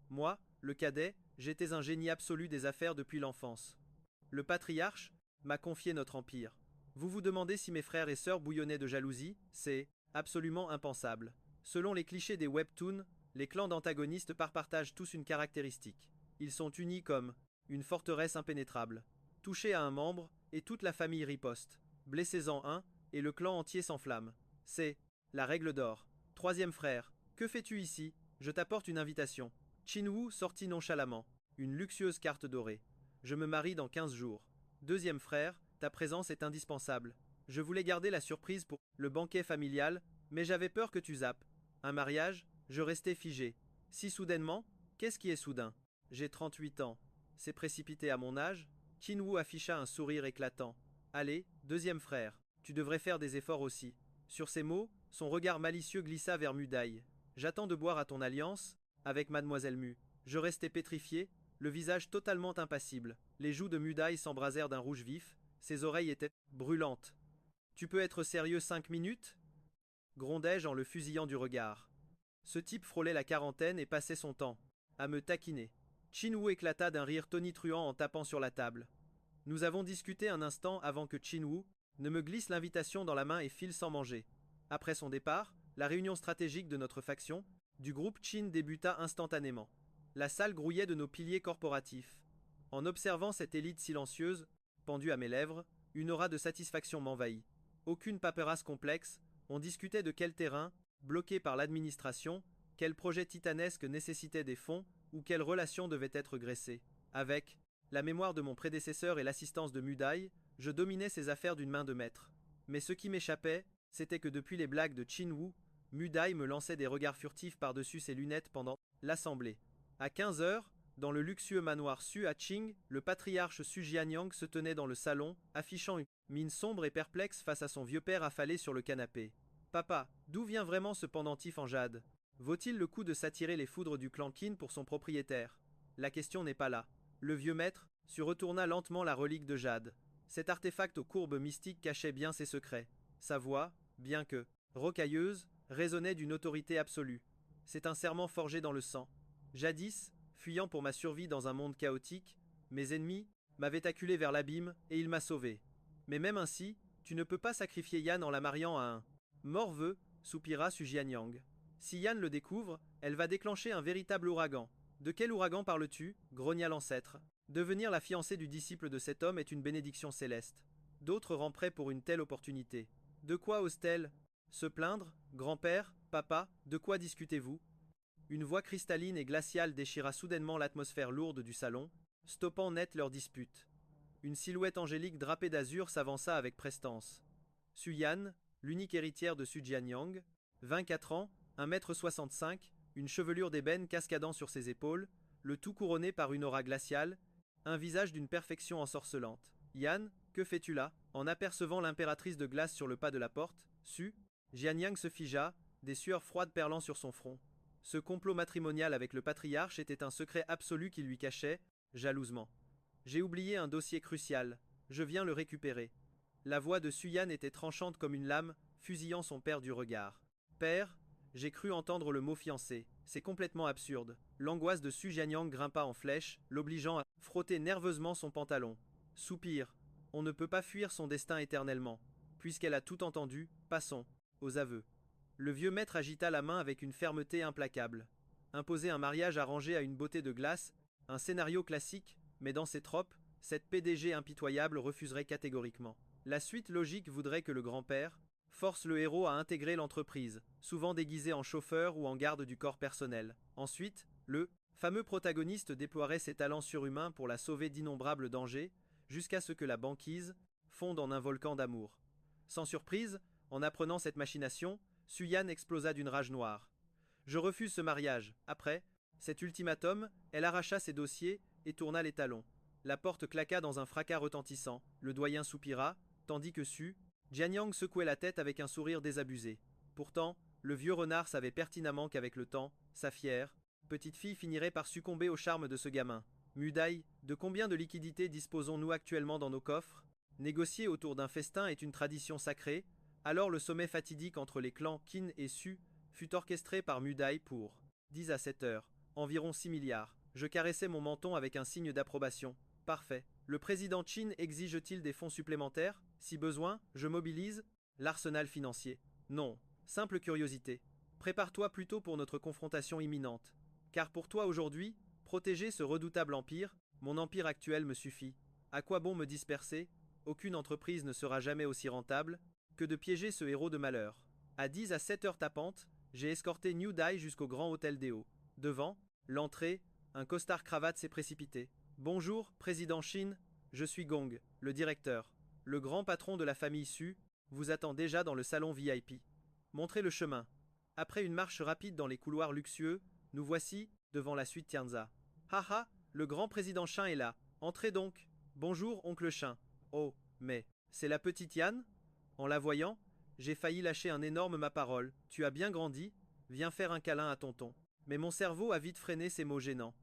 Moi, le cadet, j'étais un génie absolu des affaires depuis l'enfance. Le patriarche m'a confié notre empire. Vous vous demandez si mes frères et sœurs bouillonnaient de jalousie? C'est absolument impensable. Selon les clichés des webtoons, les clans d'antagonistes partagent tous une caractéristique. Ils sont unis comme une forteresse impénétrable. Touché à un membre, et toute la famille riposte. blessez-en un, et le clan entier s'enflamme. C'est la règle d'or. Troisième frère, que fais-tu ici? Je t'apporte une invitation. Qin sortit nonchalamment. Une luxueuse carte dorée. Je me marie dans 15 jours. Deuxième frère, ta présence est indispensable. Je voulais garder la surprise pour le banquet familial, mais j'avais peur que tu zappes. Un mariage? Je restais figé. Si soudainement? Qu'est-ce qui est soudain? J'ai 38 ans. C'est précipité à mon âge? Qin afficha un sourire éclatant. Allez, deuxième frère, tu devrais faire des efforts aussi. Sur ces mots, son regard malicieux glissa vers Mudai. J'attends de boire à ton alliance, avec mademoiselle Mu. Je restais pétrifié, le visage totalement impassible. Les joues de Mudai s'embrasèrent d'un rouge vif, ses oreilles étaient brûlantes. Tu peux être sérieux 5 minutes? Grondai-je en le fusillant du regard. Ce type frôlait la quarantaine et passait son temps à me taquiner. Qin éclata d'un rire tonitruant en tapant sur la table. Nous avons discuté un instant avant que Qin ne me glisse l'invitation dans la main et file sans manger. Après son départ, la réunion stratégique de notre faction, du groupe Qin débuta instantanément. La salle grouillait de nos piliers corporatifs. En observant cette élite silencieuse, pendue à mes lèvres, une aura de satisfaction m'envahit. Aucune paperasse complexe, on discutait de quel terrain, bloqué par l'administration, quel projet titanesque nécessitait des fonds, ou quelle relation devait être graissée. Avec la mémoire de mon prédécesseur et l'assistance de Mudai, je dominais ces affaires d'une main de maître. Mais ce qui m'échappait, c'était que depuis les blagues de Qin Mudai me lançait des regards furtifs par-dessus ses lunettes pendant l'assemblée. À 15 heures, dans le luxueux manoir Su à Qing, le patriarche Su Jianyang se tenait dans le salon, affichant une mine sombre et perplexe face à son vieux père affalé sur le canapé. Papa, d'où vient vraiment ce pendentif en jade? Vaut-il le coup de s'attirer les foudres du clan Qin pour son propriétaire? La question n'est pas là. Le vieux maître retourna lentement la relique de jade. Cet artefact aux courbes mystiques cachait bien ses secrets. Sa voix, bien que rocailleuse, résonnait d'une autorité absolue. C'est un serment forgé dans le sang. Jadis, fuyant pour ma survie dans un monde chaotique, mes ennemis m'avaient acculé vers l'abîme et il m'a sauvé. Mais même ainsi, tu ne peux pas sacrifier Yan en la mariant à un morveux, soupira Su Jianyang. Si Yan le découvre, elle va déclencher un véritable ouragan. De quel ouragan parles-tu? Grogna l'ancêtre. Devenir la fiancée du disciple de cet homme est une bénédiction céleste. D'autres ramperaient pour une telle opportunité. De quoi ose-t-elle se plaindre? Grand-père, papa, de quoi discutez-vous? Une voix cristalline et glaciale déchira soudainement l'atmosphère lourde du salon, stoppant net leur dispute. Une silhouette angélique drapée d'azur s'avança avec prestance. Su Yan, l'unique héritière de Su Jianyang, 24 ans, 1,65 m, une chevelure d'ébène cascadant sur ses épaules, le tout couronné par une aura glaciale, un visage d'une perfection ensorcelante. Yan, que fais-tu là? En apercevant l'impératrice de glace sur le pas de la porte, Su Jianyang se figea, des sueurs froides perlant sur son front. Ce complot matrimonial avec le patriarche était un secret absolu qu'il lui cachait, jalousement. J'ai oublié un dossier crucial, je viens le récupérer. La voix de Su Yan était tranchante comme une lame, fusillant son père du regard. Père, j'ai cru entendre le mot fiancé, c'est complètement absurde. L'angoisse de Su Jianyang grimpa en flèche, l'obligeant à frotter nerveusement son pantalon. Soupir, on ne peut pas fuir son destin éternellement. Puisqu'elle a tout entendu, passons aux aveux. Le vieux maître agita la main avec une fermeté implacable. Imposer un mariage arrangé à une beauté de glace, un scénario classique, mais dans ses tropes, cette PDG impitoyable refuserait catégoriquement. La suite logique voudrait que le grand-père force le héros à intégrer l'entreprise, souvent déguisé en chauffeur ou en garde du corps personnel. Ensuite, le fameux protagoniste déploierait ses talents surhumains pour la sauver d'innombrables dangers, jusqu'à ce que la banquise fonde en un volcan d'amour. Sans surprise, en apprenant cette machination, Su Yan explosa d'une rage noire. Je refuse ce mariage. Après cet ultimatum, elle arracha ses dossiers et tourna les talons. La porte claqua dans un fracas retentissant. Le doyen soupira, tandis que Su Jianyang secouait la tête avec un sourire désabusé. Pourtant, le vieux renard savait pertinemment qu'avec le temps, sa fière petite fille finirait par succomber au charme de ce gamin. Mudai, de combien de liquidités disposons-nous actuellement dans nos coffres? Négocier autour d'un festin est une tradition sacrée. Alors le sommet fatidique entre les clans Qin et Su fut orchestré par Mudai pour 10 à 7 heures, environ 6 milliards. Je caressais mon menton avec un signe d'approbation. Parfait. Le président Qin exige-t-il des fonds supplémentaires? Si besoin, je mobilise l'arsenal financier. Non, simple curiosité. Prépare-toi plutôt pour notre confrontation imminente. Car pour toi aujourd'hui, protéger ce redoutable empire, mon empire actuel me suffit. À quoi bon me disperser? aucune entreprise ne sera jamais aussi rentable que de piéger ce héros de malheur. À 10 à 7 heures tapantes, j'ai escorté New Dai jusqu'au grand hôtel Deo. Devant, l'entrée, un costard cravate s'est précipité. Bonjour, président Shin, je suis Gong, le directeur. Le grand patron de la famille Su vous attend déjà dans le salon VIP. Montrez le chemin. Après une marche rapide dans les couloirs luxueux, nous voici devant la suite Tianza. Haha, le grand président Shin est là. Entrez donc. Bonjour, oncle Shin. Oh, mais c'est la petite Yann? En la voyant, j'ai failli lâcher un énorme ma parole. Tu as bien grandi, viens faire un câlin à tonton. Mais mon cerveau a vite freiné ces mots gênants.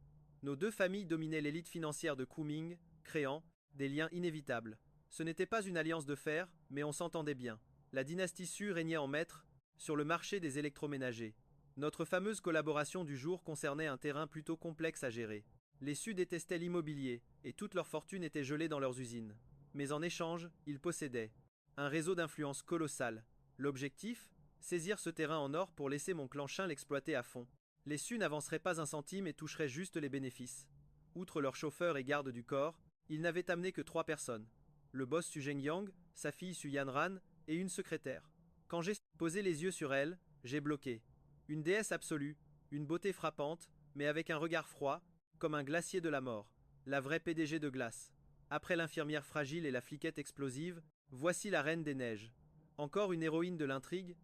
Nos deux familles dominaient l'élite financière de Kunming, créant des liens inévitables. Ce n'était pas une alliance de fer, mais on s'entendait bien. La dynastie Su régnait en maître sur le marché des électroménagers. Notre fameuse collaboration du jour concernait un terrain plutôt complexe à gérer. Les Su détestaient l'immobilier, et toute leur fortune était gelée dans leurs usines. Mais en échange, ils possédaient un réseau d'influence colossal. L'objectif? Saisir ce terrain en or pour laisser mon clan Shin l'exploiter à fond. Les Su n'avanceraient pas un centime et toucheraient juste les bénéfices. Outre leur chauffeur et garde du corps, ils n'avaient amené que 3 personnes. Le boss Su Zhengyang, sa fille Su Yanran et une secrétaire. Quand j'ai posé les yeux sur elle, j'ai bloqué. Une déesse absolue, une beauté frappante, mais avec un regard froid, comme un glacier de la mort. La vraie PDG de glace. Après l'infirmière fragile et la fliquette explosive, voici la reine des neiges. Encore une héroïne de l'intrigue?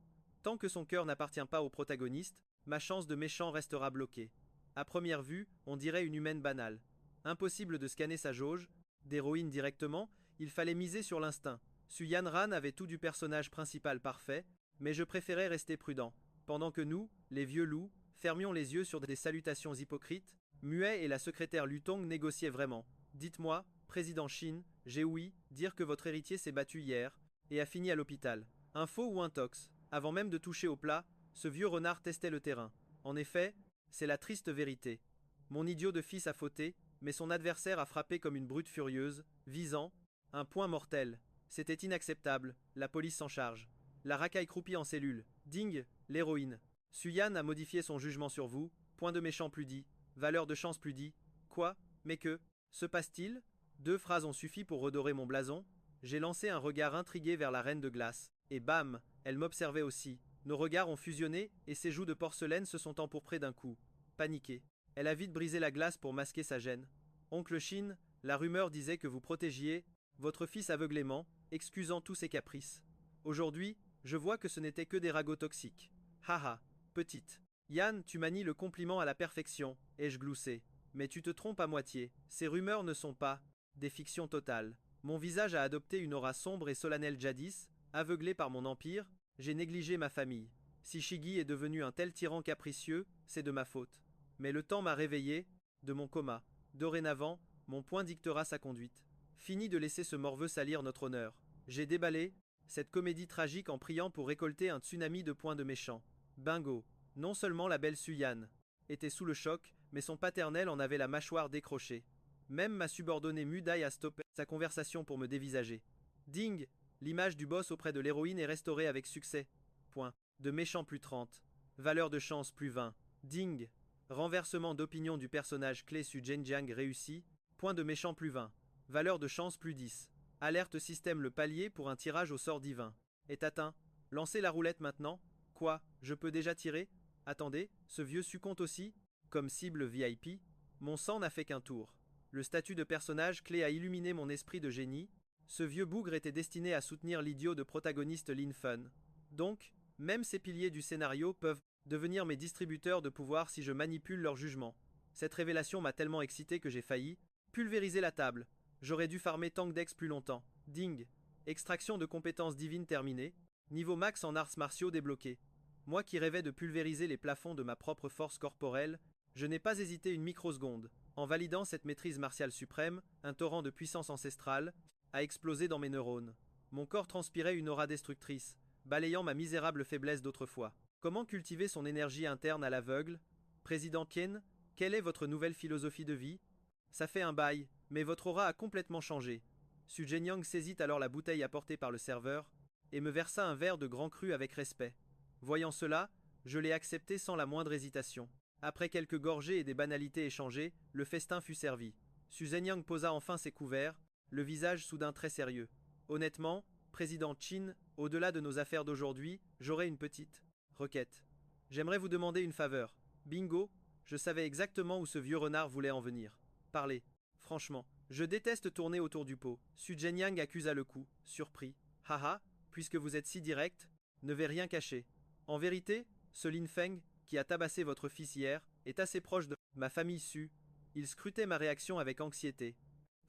Tant que son cœur n'appartient pas au protagoniste, ma chance de méchant restera bloquée. À première vue, on dirait une humaine banale. Impossible de scanner sa jauge, d'héroïne directement, il fallait miser sur l'instinct. Su Yanran avait tout du personnage principal parfait, mais je préférais rester prudent. Pendant que nous, les vieux loups, fermions les yeux sur des salutations hypocrites, Muet et la secrétaire Lutong négociaient vraiment. Dites-moi, président Shin, j'ai ouï dire que votre héritier s'est battu hier et a fini à l'hôpital. Un faux ou un tox? Avant même de toucher au plat, ce vieux renard testait le terrain. En effet, c'est la triste vérité. Mon idiot de fils a fauté, mais son adversaire a frappé comme une brute furieuse, visant un point mortel. C'était inacceptable, la police s'en charge. La racaille croupie en cellule. Ding, l'héroïne. Suyan a modifié son jugement sur vous, point de méchant plus dit, valeur de chance plus dit. Quoi? Mais que se passe-t-il? 2 phrases ont suffi pour redorer mon blason. J'ai lancé un regard intrigué vers la reine de glace, et bam, elle m'observait aussi. Nos regards ont fusionné, et ses joues de porcelaine se sont empourprées d'un coup. Paniquée. Elle a vite brisé la glace pour masquer sa gêne. Oncle Shin, la rumeur disait que vous protégiez votre fils aveuglément, excusant tous ses caprices. Aujourd'hui, je vois que ce n'était que des ragots toxiques. Haha, petite. Yann, tu manies le compliment à la perfection, ai-je gloussé. Mais tu te trompes à moitié. Ces rumeurs ne sont pas des fictions totales. Mon visage a adopté une aura sombre et solennelle jadis, aveuglé par mon empire, j'ai négligé ma famille. Si Shigi est devenu un tel tyran capricieux, c'est de ma faute. Mais le temps m'a réveillé de mon coma. Dorénavant, mon poing dictera sa conduite. Fini de laisser ce morveux salir notre honneur. J'ai déballé cette comédie tragique en priant pour récolter un tsunami de points de méchants. Bingo. Non seulement la belle Suyan était sous le choc, mais son paternel en avait la mâchoire décrochée. Même ma subordonnée Mudai a stoppé sa conversation pour me dévisager. Ding. L'image du boss auprès de l'héroïne est restaurée avec succès. Point. De méchant plus 30. Valeur de chance plus 20. Ding. Renversement d'opinion du personnage clé Su Zhenjiang réussi. Point de méchant plus 20. Valeur de chance plus 10. Alerte système le palier pour un tirage au sort divin. Est atteint. Lancez la roulette maintenant. Quoi? Je peux déjà tirer? Attendez, ce vieux Su compte aussi? Comme cible VIP? Mon sang n'a fait qu'un tour. Le statut de personnage clé a illuminé mon esprit de génie. Ce vieux bougre était destiné à soutenir l'idiot de protagoniste Lin Fun. Donc, même ces piliers du scénario peuvent devenir mes distributeurs de pouvoir si je manipule leur jugement. Cette révélation m'a tellement excité que j'ai failli pulvériser la table. J'aurais dû farmer Tank Dex plus longtemps. Ding. Extraction de compétences divines terminée. Niveau max en arts martiaux débloqué. Moi qui rêvais de pulvériser les plafonds de ma propre force corporelle, je n'ai pas hésité une microseconde. En validant cette maîtrise martiale suprême, un torrent de puissance ancestrale a explosé dans mes neurones. Mon corps transpirait une aura destructrice, balayant ma misérable faiblesse d'autrefois. Comment cultiver son énergie interne à l'aveugle? Président Kien, quelle est votre nouvelle philosophie de vie? Ça fait un bail, mais votre aura a complètement changé. Su Zhenjiang saisit alors la bouteille apportée par le serveur et me versa un verre de grand cru avec respect. Voyant cela, je l'ai accepté sans la moindre hésitation. Après quelques gorgées et des banalités échangées, le festin fut servi. Su Zhenjiang posa enfin ses couverts, le visage soudain très sérieux. Honnêtement, président Qin, au-delà de nos affaires d'aujourd'hui, j'aurais une petite requête. J'aimerais vous demander une faveur. Bingo, je savais exactement où ce vieux renard voulait en venir. Parlez. Franchement, je déteste tourner autour du pot. Su Zhenyang accusa le coup, surpris. Haha, puisque vous êtes si direct, ne vais rien cacher. En vérité, ce Lin Feng, qui a tabassé votre fils hier, est assez proche de ma famille Su. Il scrutait ma réaction avec anxiété.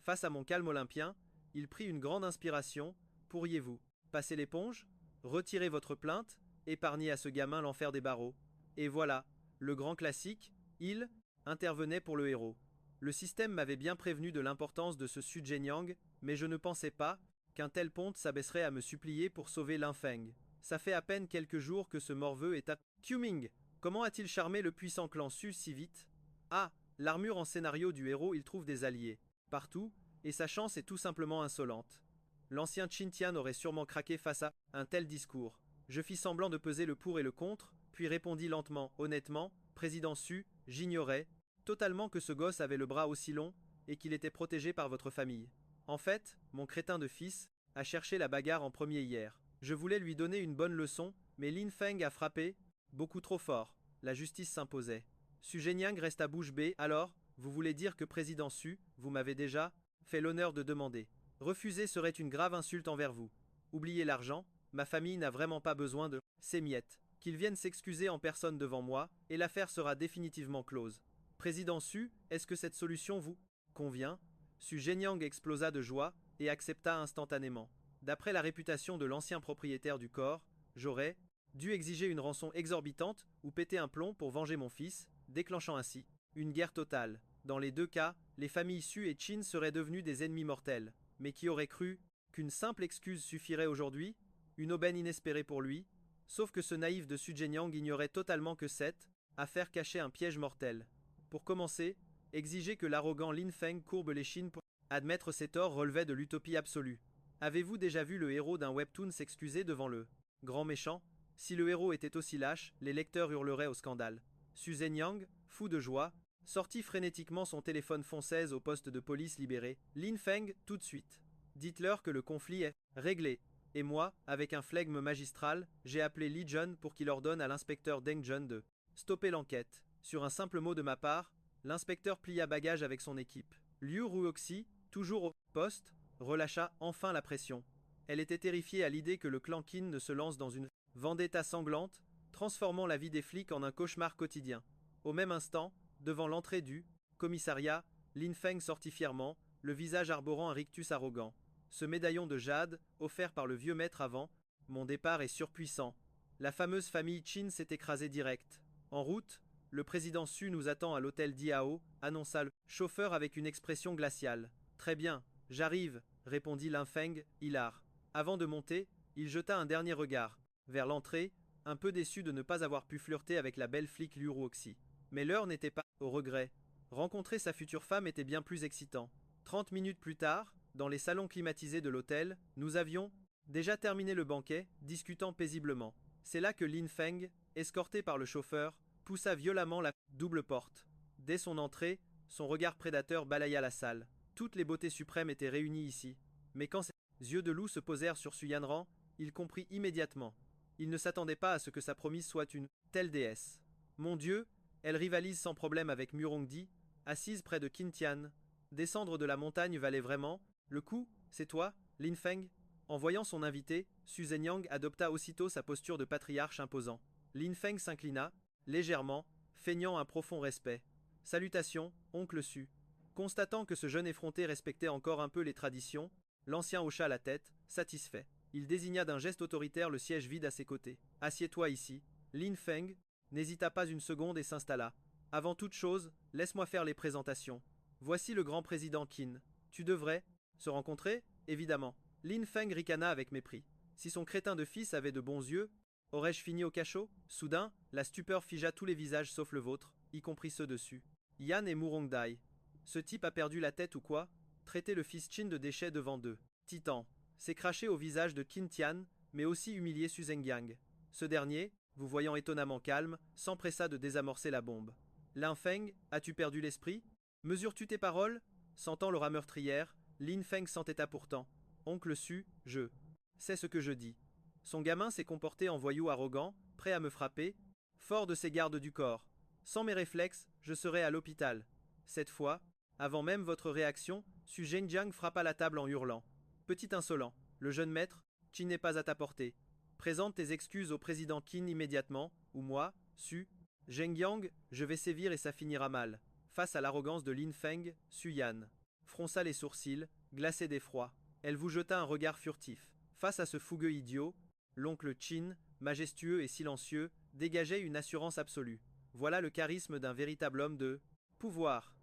Face à mon calme olympien, il prit une grande inspiration. Pourriez-vous passer l'éponge, retirer votre plainte, épargner à ce gamin l'enfer des barreaux. Et voilà, le grand classique, il intervenait pour le héros. Le système m'avait bien prévenu de l'importance de ce Su Zhenyang, mais je ne pensais pas qu'un tel ponte s'abaisserait à me supplier pour sauver Lin Feng. Ça fait à peine quelques jours que ce morveux est à Quming. Comment a-t-il charmé le puissant clan Su si vite? Ah, l'armure en scénario du héros, il trouve des alliés partout, et sa chance est tout simplement insolente. L'ancien Qin aurait sûrement craqué face à un tel discours. Je fis semblant de peser le pour et le contre, puis répondis lentement, honnêtement, président Su, j'ignorais totalement que ce gosse avait le bras aussi long, et qu'il était protégé par votre famille. En fait, mon crétin de fils a cherché la bagarre en premier hier. Je voulais lui donner une bonne leçon, mais Lin Feng a frappé beaucoup trop fort. La justice s'imposait. Su Zhenyang resta bouche bée. Alors, vous voulez dire que président Su, vous m'avez déjà fait l'honneur de demander. Refuser serait une grave insulte envers vous. Oubliez l'argent, ma famille n'a vraiment pas besoin de ces miettes. Qu'il vienne s'excuser en personne devant moi, et l'affaire sera définitivement close. Président Su, est-ce que cette solution vous convient? Su Zhenyang explosa de joie et accepta instantanément. D'après la réputation de l'ancien propriétaire du corps, j'aurais dû exiger une rançon exorbitante ou péter un plomb pour venger mon fils, déclenchant ainsi une guerre totale. Dans les deux cas, les familles Su et Qin seraient devenues des ennemis mortels. Mais qui aurait cru qu'une simple excuse suffirait aujourd'hui? Une aubaine inespérée pour lui? Sauf que ce naïf de Su Zhenyang ignorait totalement que cette affaire cachait un piège mortel. Pour commencer, exiger que l'arrogant Lin Feng courbe l'échine pour admettre ses torts relevait de l'utopie absolue. Avez-vous déjà vu le héros d'un webtoon s'excuser devant le grand méchant? Si le héros était aussi lâche, les lecteurs hurleraient au scandale. Su Zhenyang, fou de joie, sortit frénétiquement son téléphone foncé au poste de police libéré. Lin Feng, tout de suite. Dites-leur que le conflit est réglé. Et moi, avec un flegme magistral, j'ai appelé Li Jun pour qu'il ordonne à l'inspecteur Deng Jun de stopper l'enquête. Sur un simple mot de ma part, l'inspecteur plia bagage avec son équipe. Liu Ruoxi, toujours au poste, relâcha enfin la pression. Elle était terrifiée à l'idée que le clan Qin ne se lance dans une vendetta sanglante, transformant la vie des flics en un cauchemar quotidien. Au même instant, devant l'entrée du commissariat, Lin Feng sortit fièrement, le visage arborant un rictus arrogant. Ce médaillon de jade, offert par le vieux maître avant mon départ, est surpuissant. La fameuse famille Qin s'est écrasée direct. En route, le président Su nous attend à l'hôtel Diao, annonça le chauffeur avec une expression glaciale. Très bien, j'arrive, répondit Lin Feng, hilar. Avant de monter, il jeta un dernier regard vers l'entrée, un peu déçu de ne pas avoir pu flirter avec la belle flic Liu Ruoxi. Mais l'heure n'était pas au regret. Rencontrer sa future femme était bien plus excitant. 30 minutes plus tard, dans les salons climatisés de l'hôtel, nous avions déjà terminé le banquet, discutant paisiblement. C'est là que Lin Feng, escorté par le chauffeur, poussa violemment la double porte. Dès son entrée, son regard prédateur balaya la salle. Toutes les beautés suprêmes étaient réunies ici. Mais quand ses yeux de loup se posèrent sur Su Yanran, il comprit immédiatement. Il ne s'attendait pas à ce que sa promise soit une telle déesse. Mon Dieu, elle rivalise sans problème avec Murongdi, assise près de Qintian. Descendre de la montagne valait vraiment le coup? C'est toi, Lin Feng? En voyant son invité, Su Zhenyang adopta aussitôt sa posture de patriarche imposant. Lin Feng s'inclina, légèrement, feignant un profond respect. Salutations, oncle Su. Constatant que ce jeune effronté respectait encore un peu les traditions, l'ancien hocha la tête, satisfait. Il désigna d'un geste autoritaire le siège vide à ses côtés. Assieds-toi ici. Lin Feng n'hésita pas une seconde et s'installa. Avant toute chose, laisse-moi faire les présentations. Voici le grand président Qin. Tu devrais se rencontrer, évidemment. Lin Feng ricana avec mépris. Si son crétin de fils avait de bons yeux, aurais-je fini au cachot? Soudain, la stupeur figea tous les visages sauf le vôtre, y compris ceux dessus. Yan et Murongdai. Ce type a perdu la tête ou quoi? Traiter le fils Qin de déchet devant deux titans. C'est cracher au visage de Qintian, mais aussi humilier Su Zhengyang. Ce dernier, vous voyant étonnamment calme, s'empressa de désamorcer la bombe. Lin Feng, as-tu perdu l'esprit? Mesures-tu tes paroles? Sentant l'aura meurtrière, Lin Feng s'entêta pourtant. Oncle Su, je. C'est ce que je dis. Son gamin s'est comporté en voyou arrogant, prêt à me frapper, fort de ses gardes du corps. Sans mes réflexes, je serais à l'hôpital. Cette fois, avant même votre réaction, Su Zhenjiang frappa la table en hurlant. Petit insolent, le jeune maître, Qin n'est pas à ta portée. Présente tes excuses au président Qin immédiatement, ou moi, Su Zhenjiang, je vais sévir et ça finira mal. Face à l'arrogance de Lin Feng, Su Yan fronça les sourcils, glacé d'effroi. Elle vous jeta un regard furtif. Face à ce fougueux idiot, l'oncle Qin, majestueux et silencieux, dégageait une assurance absolue. Voilà le charisme d'un véritable homme de pouvoir.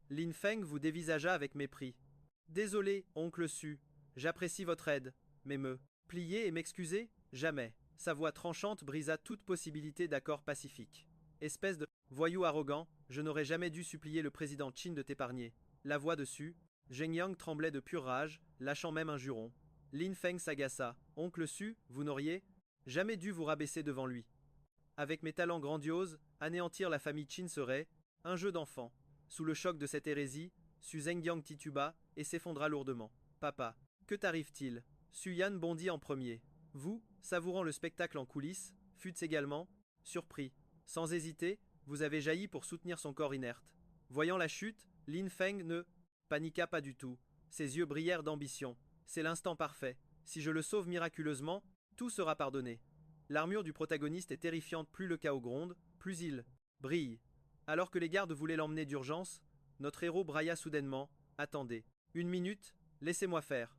Lin Feng vous dévisagea avec mépris. Désolé, oncle Su, j'apprécie votre aide, mais me plier et m'excuser, jamais. Sa voix tranchante brisa toute possibilité d'accord pacifique. Espèce de voyou arrogant, je n'aurais jamais dû supplier le président Qin de t'épargner. La voix dessus, Zhengyang tremblait de pure rage, lâchant même un juron. Lin Feng s'agaça. Oncle Su, vous n'auriez jamais dû vous rabaisser devant lui. Avec mes talents grandioses, anéantir la famille Qin serait un jeu d'enfant. Sous le choc de cette hérésie, Su Zhengyang tituba et s'effondra lourdement. Papa, que t'arrive-t-il? Su Yan bondit en premier. Vous, savourant le spectacle en coulisses, fûtes également surpris. Sans hésiter, vous avez jailli pour soutenir son corps inerte. Voyant la chute, Lin Feng ne paniqua pas du tout. Ses yeux brillèrent d'ambition. C'est l'instant parfait. Si je le sauve miraculeusement, tout sera pardonné. L'armure du protagoniste est terrifiante, plus le chaos gronde, plus il brille. Alors que les gardes voulaient l'emmener d'urgence, notre héros brailla soudainement. Attendez. Une minute, laissez-moi faire.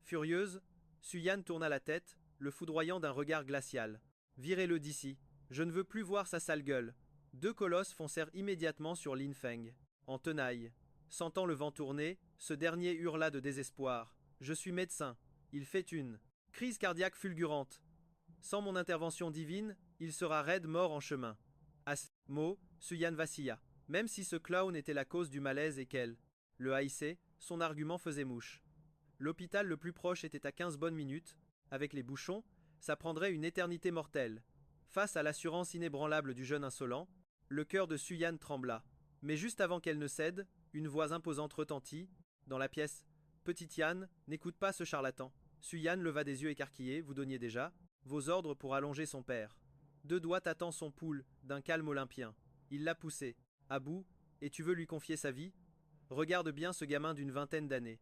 Furieuse, Su Yan tourna la tête, le foudroyant d'un regard glacial. Virez-le d'ici. Je ne veux plus voir sa sale gueule. Deux colosses foncèrent immédiatement sur Lin Feng. En tenaille. Sentant le vent tourner, ce dernier hurla de désespoir. Je suis médecin. Il fait une crise cardiaque fulgurante. Sans mon intervention divine, il sera raide mort en chemin. À ce mot, Su Yan vacilla. Même si ce clown était la cause du malaise et qu'elle le haïssait, son argument faisait mouche. L'hôpital le plus proche était à 15 bonnes minutes. Avec les bouchons, ça prendrait une éternité mortelle. Face à l'assurance inébranlable du jeune insolent, le cœur de Su Yan trembla. Mais juste avant qu'elle ne cède, une voix imposante retentit, dans la pièce. Petite Yan, n'écoute pas ce charlatan. Su Yan leva des yeux écarquillés, vous donniez déjà vos ordres pour allonger son père. Deux doigts tâtant son pouls, d'un calme olympien. Il l'a poussé. À bout, et tu veux lui confier sa vie? Regarde bien ce gamin d'une vingtaine d'années.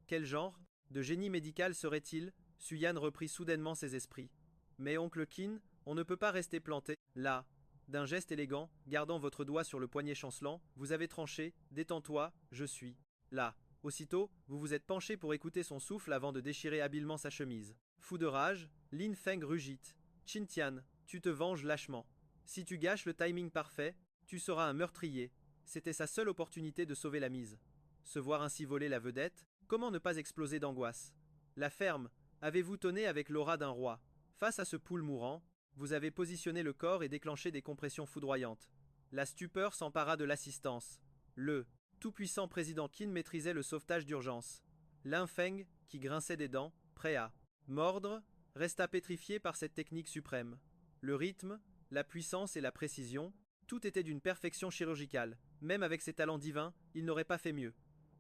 Quel genre de génie médical serait-il? Su Yan reprit soudainement ses esprits. Mais oncle Qin, on ne peut pas rester planté, là. D'un geste élégant, gardant votre doigt sur le poignet chancelant, vous avez tranché, détends-toi, je suis là. Aussitôt, vous vous êtes penché pour écouter son souffle avant de déchirer habilement sa chemise. Fou de rage, Lin Feng rugit. Qin Tian, tu te venges lâchement. Si tu gâches le timing parfait, tu seras un meurtrier. C'était sa seule opportunité de sauver la mise. Se voir ainsi voler la vedette, comment ne pas exploser d'angoisse? La ferme, avez-vous tonné avec l'aura d'un roi? Face à ce poule mourant, vous avez positionné le corps et déclenché des compressions foudroyantes. La stupeur s'empara de l'assistance. Le tout-puissant président Qin maîtrisait le sauvetage d'urgence. Lin Feng, qui grinçait des dents, prêt à mordre, resta pétrifié par cette technique suprême. Le rythme, la puissance et la précision, tout était d'une perfection chirurgicale. Même avec ses talents divins, il n'aurait pas fait mieux.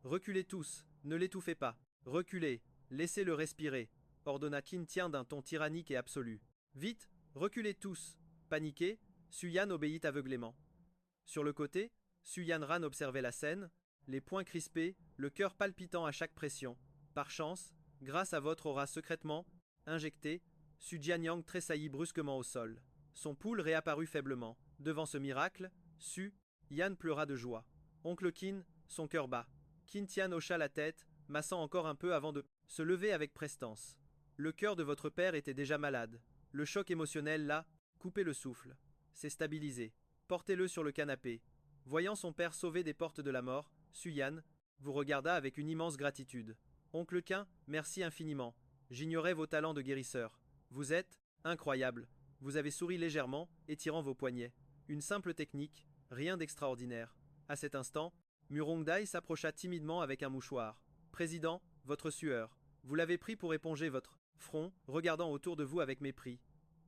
Reculez tous, ne l'étouffez pas. Reculez, laissez-le respirer, ordonna Qin Tian d'un ton tyrannique et absolu. Vite, reculez tous. Paniqué, Su Yan obéit aveuglément. Sur le côté, Su Yan Ran observait la scène, les poings crispés, le cœur palpitant à chaque pression. Par chance, grâce à votre aura secrètement injectée, Su Jianyang tressaillit brusquement au sol. Son pouls réapparut faiblement. Devant ce miracle, Su Yan pleura de joie. Oncle Qin, son cœur bat. Qin Tian hocha la tête, massant encore un peu avant de se lever avec prestance. Le cœur de votre père était déjà malade. Le choc émotionnel l'a coupé le souffle. C'est stabilisé. Portez-le sur le canapé. Voyant son père sauvé des portes de la mort, Su Yan vous regarda avec une immense gratitude. Oncle Qin, merci infiniment. J'ignorais vos talents de guérisseur. Vous êtes incroyable. Vous avez souri légèrement, étirant vos poignets. Une simple technique, rien d'extraordinaire. À cet instant, Murongdai s'approcha timidement avec un mouchoir. Président, votre sueur. Vous l'avez pris pour éponger votre front, regardant autour de vous avec mépris.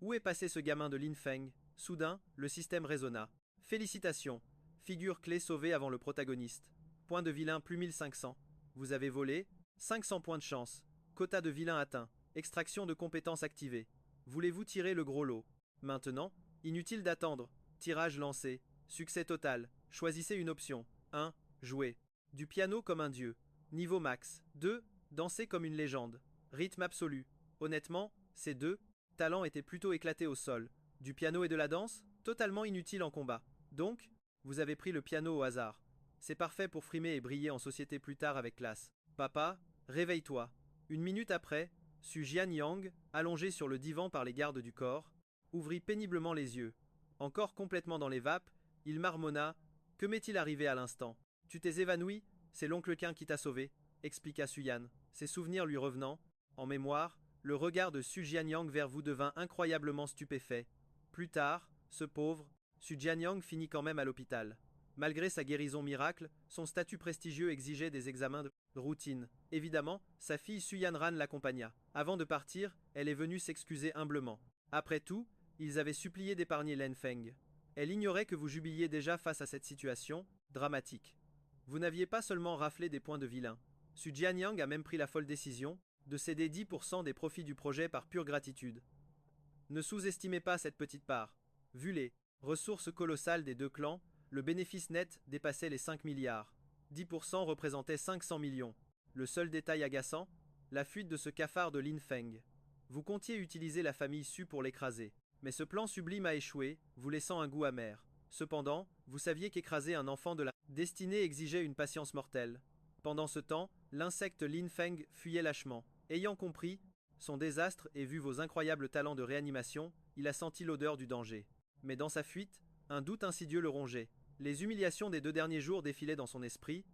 Où est passé ce gamin de Lin Feng? Soudain, le système résonna. Félicitations. Figure clé sauvée avant le protagoniste. Point de vilain plus 1500. Vous avez volé 500 points de chance. quota de vilain atteint. Extraction de compétences activée. Voulez-vous tirer le gros lot? Maintenant, inutile d'attendre. Tirage lancé. Succès total. Choisissez une option. 1. Jouer. Du piano comme un dieu. Niveau max. 2. Danser comme une légende. Rythme absolu. Honnêtement, ces deux talents étaient plutôt éclatés au sol. Du piano et de la danse, totalement inutile en combat. Donc, vous avez pris le piano au hasard. C'est parfait pour frimer et briller en société plus tard avec classe. Papa, réveille-toi. Une minute après, Su Jianyang, allongé sur le divan par les gardes du corps, ouvrit péniblement les yeux. Encore complètement dans les vapes, il marmonna. Que m'est-il arrivé à l'instant? Tu t'es évanoui? C'est l'oncle Quin qui t'a sauvé, expliqua Suyan. Ses souvenirs lui revenant, en mémoire, le regard de Su Jianyang vers vous devint incroyablement stupéfait. Plus tard, ce pauvre, Su Jianyang finit quand même à l'hôpital. Malgré sa guérison miracle, son statut prestigieux exigeait des examens de routine. Évidemment, sa fille Suyan Ran l'accompagna. Avant de partir, elle est venue s'excuser humblement. Après tout, ils avaient supplié d'épargner Len Feng. Elle ignorait que vous jubiliez déjà face à cette situation dramatique. Vous n'aviez pas seulement raflé des points de vilain. Su Jianyang a même pris la folle décision de céder 10% des profits du projet par pure gratitude. Ne sous-estimez pas cette petite part. Vu les ressources colossales des deux clans, le bénéfice net dépassait les 5 milliards. 10% représentait 500 millions. Le seul détail agaçant, la fuite de ce cafard de Lin Feng. Vous comptiez utiliser la famille Su pour l'écraser. Mais ce plan sublime a échoué, vous laissant un goût amer. Cependant, vous saviez qu'écraser un enfant de la destinée exigeait une patience mortelle. Pendant ce temps, l'insecte Lin Feng fuyait lâchement. Ayant compris son désastre et vu vos incroyables talents de réanimation, il a senti l'odeur du danger. Mais dans sa fuite, un doute insidieux le rongeait. Les humiliations des 2 derniers jours défilaient dans son esprit,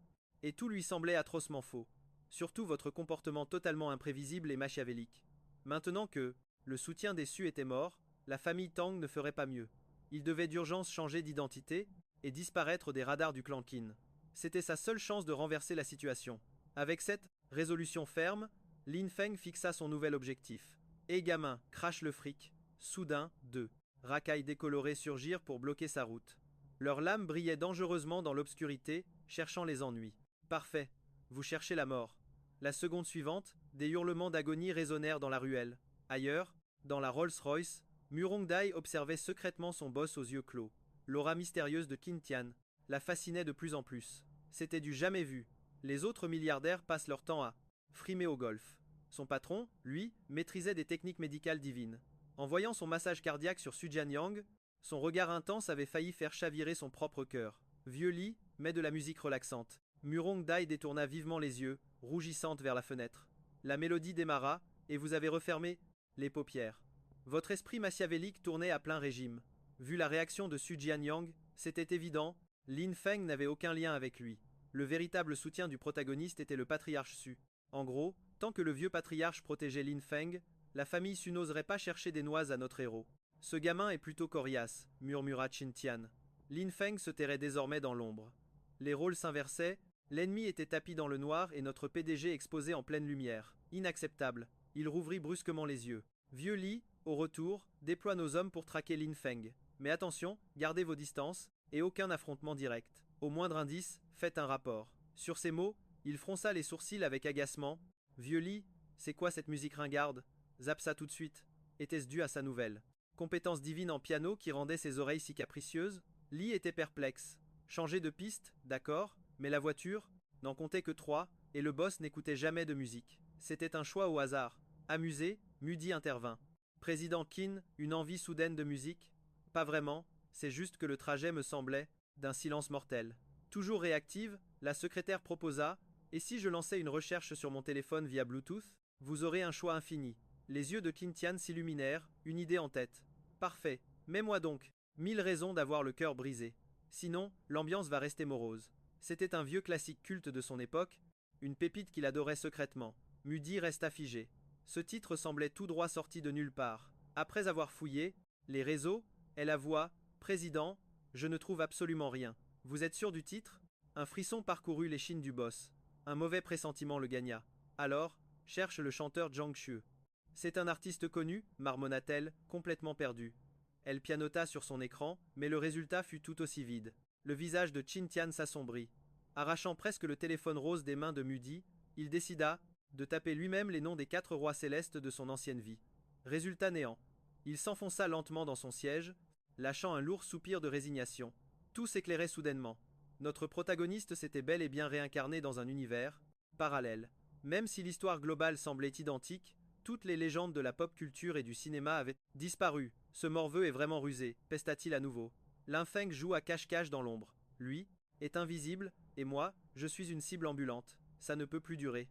et tout lui semblait atrocement faux. Surtout votre comportement totalement imprévisible et machiavélique. Maintenant que le soutien des Su était mort, la famille Tang ne ferait pas mieux. Il devait d'urgence changer d'identité et disparaître des radars du clan Qin. C'était sa seule chance de renverser la situation. Avec cette résolution ferme, Lin Feng fixa son nouvel objectif. Et gamin, crache le fric. Soudain, 2 racailles décolorées surgirent pour bloquer sa route. Leurs lames brillaient dangereusement dans l'obscurité, cherchant les ennuis. Parfait, vous cherchez la mort. La seconde suivante, des hurlements d'agonie résonnèrent dans la ruelle. Ailleurs, dans la Rolls-Royce, Murongdai observait secrètement son boss aux yeux clos. L'aura mystérieuse de Qin Tian la fascinait de plus en plus. C'était du jamais vu. Les autres milliardaires passent leur temps à frimer au golf. Son patron, lui, maîtrisait des techniques médicales divines. En voyant son massage cardiaque sur Su Jianyang, son regard intense avait failli faire chavirer son propre cœur. Vieux lit, mais de la musique relaxante. Murongdai détourna vivement les yeux, rougissante vers la fenêtre. La mélodie démarra, et vous avez refermé les paupières. Votre esprit machiavélique tournait à plein régime. Vu la réaction de Su Jianyang, c'était évident, Lin Feng n'avait aucun lien avec lui. Le véritable soutien du protagoniste était le patriarche Su. En gros, tant que le vieux patriarche protégeait Lin Feng, la famille Su n'oserait pas chercher des noises à notre héros. Ce gamin est plutôt coriace, murmura Qin Tian. Lin Feng se terrait désormais dans l'ombre. Les rôles s'inversaient, l'ennemi était tapi dans le noir et notre PDG exposé en pleine lumière. Inacceptable. Il rouvrit brusquement les yeux. Vieux Li, au retour, déploie nos hommes pour traquer Lin Feng. Mais attention, gardez vos distances, et aucun affrontement direct. Au moindre indice, faites un rapport. Sur ces mots, il fronça les sourcils avec agacement. Vieux Li, c'est quoi cette musique ringarde? Zappe ça tout de suite. Était-ce dû à sa nouvelle compétence divine en piano qui rendait ses oreilles si capricieuses? Lee était perplexe. Changer de piste, d'accord, mais la voiture n'en comptait que 3, et le boss n'écoutait jamais de musique. C'était un choix au hasard. Amusé, Mudi intervint. Président Qin, une envie soudaine de musique? Pas vraiment, c'est juste que le trajet me semblait d'un silence mortel. Toujours réactive, la secrétaire proposa. Et si je lançais une recherche sur mon téléphone via Bluetooth? Vous aurez un choix infini. Les yeux de Qin Tian s'illuminèrent, une idée en tête. Parfait, mets-moi donc. 1000 raisons d'avoir le cœur brisé. Sinon, l'ambiance va rester morose. C'était un vieux classique culte de son époque, une pépite qu'il adorait secrètement. Mudi resta figé. Ce titre semblait tout droit sorti de nulle part. Après avoir fouillé les réseaux, elle avoua. Président, je ne trouve absolument rien. Vous êtes sûr du titre? Un frisson parcourut l'échine du boss. Un mauvais pressentiment le gagna. Alors, cherche le chanteur Zhang Xue. C'est un artiste connu, marmonna-t-elle, complètement perdue. Elle pianota sur son écran, mais le résultat fut tout aussi vide. Le visage de Qin Tian s'assombrit. Arrachant presque le téléphone rose des mains de Mudi, il décida de taper lui-même les noms des 4 rois célestes de son ancienne vie. Résultat néant. Il s'enfonça lentement dans son siège, lâchant un lourd soupir de résignation. Tout s'éclairait soudainement. Notre protagoniste s'était bel et bien réincarné dans un univers parallèle. Même si l'histoire globale semblait identique, toutes les légendes de la pop culture et du cinéma avaient disparu. Ce morveux est vraiment rusé, pesta-t-il à nouveau. Linfeng joue à cache-cache dans l'ombre. Lui est invisible, et moi, je suis une cible ambulante. Ça ne peut plus durer.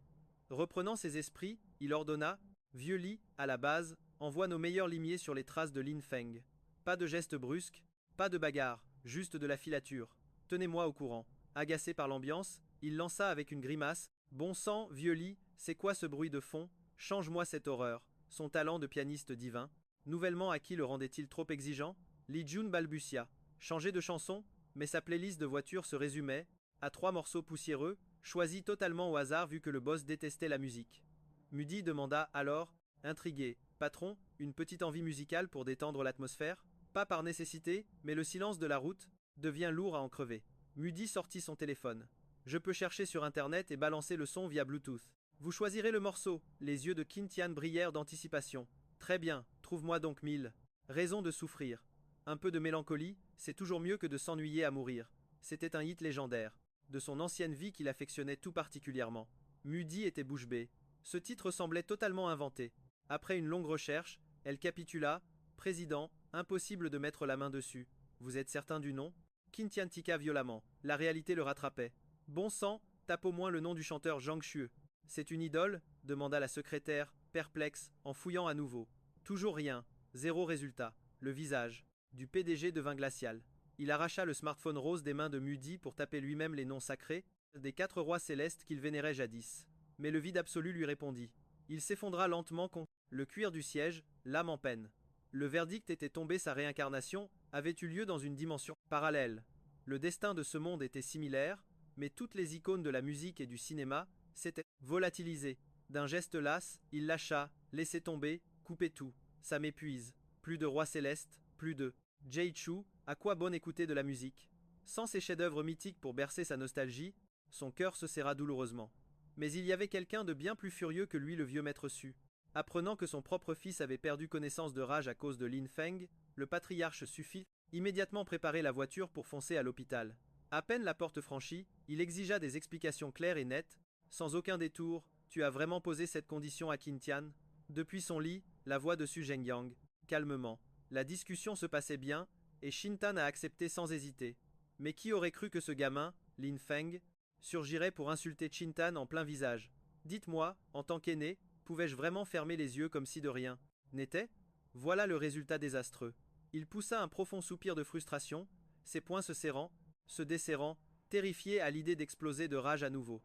Reprenant ses esprits, il ordonna: Vieux Li, à la base, envoie nos meilleurs limiers sur les traces de Lin Feng. Pas de gestes brusques, pas de bagarre, juste de la filature. Tenez-moi au courant. Agacé par l'ambiance, il lança avec une grimace: Bon sang, vieux Li, c'est quoi ce bruit de fond? Change-moi cette horreur. Son talent de pianiste divin, nouvellement acquis, le rendait-il trop exigeant? Li Jun balbutia. Changer de chanson? Mais sa playlist de voiture se résumait à 3 morceaux poussiéreux, choisis totalement au hasard vu que le boss détestait la musique. Mudi demanda alors, intrigué: Patron, une petite envie musicale pour détendre l'atmosphère? Pas par nécessité, mais le silence de la route devient lourd à en crever. Mudi sortit son téléphone. Je peux chercher sur internet et balancer le son via Bluetooth. Vous choisirez le morceau. Les yeux de Qin brillèrent d'anticipation. Très bien, trouve-moi donc 1000 raisons de souffrir. Un peu de mélancolie, c'est toujours mieux que de s'ennuyer à mourir. C'était un hit légendaire, de son ancienne vie qu'il affectionnait tout particulièrement. Mudi était bouche bée. Ce titre semblait totalement inventé. Après une longue recherche, elle capitula. Président, impossible de mettre la main dessus. Vous êtes certain du nom? Qin tiqua violemment. La réalité le rattrapait. Bon sang, tape au moins le nom du chanteur Zhang Xue. C'est une idole? Demanda la secrétaire, perplexe, en fouillant à nouveau. Toujours rien, zéro résultat. Le visage du PDG devint glacial. Il arracha le smartphone rose des mains de Mudi pour taper lui-même les noms sacrés des 4 rois célestes qu'il vénérait jadis. Mais le vide absolu lui répondit. Il s'effondra lentement contre le cuir du siège, l'âme en peine. Le verdict était tombé, sa réincarnation avait eu lieu dans une dimension parallèle. Le destin de ce monde était similaire, mais toutes les icônes de la musique et du cinéma s'étaient volatilisées. D'un geste las, il lâcha, laissez tomber, coupez tout. Ça m'épuise. Plus de rois célestes, plus de Jay Chu, à quoi bon écouter de la musique? Sans ces chefs-d'œuvre mythiques pour bercer sa nostalgie, son cœur se serra douloureusement. Mais il y avait quelqu'un de bien plus furieux que lui, le vieux maître Su. Apprenant que son propre fils avait perdu connaissance de rage à cause de Lin Feng, le patriarche Su fit immédiatement préparer la voiture pour foncer à l'hôpital. À peine la porte franchie, il exigea des explications claires et nettes, sans aucun détour. Tu as vraiment posé cette condition à Qin Tian? Depuis son lit, la voix de Su Zhengyang, calmement. La discussion se passait bien, et Shintan a accepté sans hésiter. Mais qui aurait cru que ce gamin, Lin Feng, surgirait pour insulter Shintan en plein visage? Dites-moi, en tant qu'aîné, pouvais-je vraiment fermer les yeux comme si de rien n'était? Voilà le résultat désastreux. Il poussa un profond soupir de frustration, ses poings se serrant, se desserrant, terrifié à l'idée d'exploser de rage à nouveau.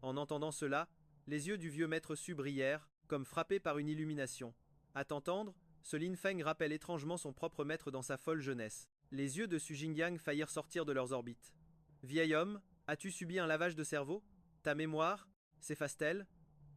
En entendant cela, les yeux du vieux maître Su brillèrent, comme frappés par une illumination. À t'entendre, ce Lin Feng rappelle étrangement son propre maître dans sa folle jeunesse. Les yeux de Su Jingyang faillirent sortir de leurs orbites. Vieil homme, as-tu subi un lavage de cerveau? Ta mémoire s'efface-t-elle?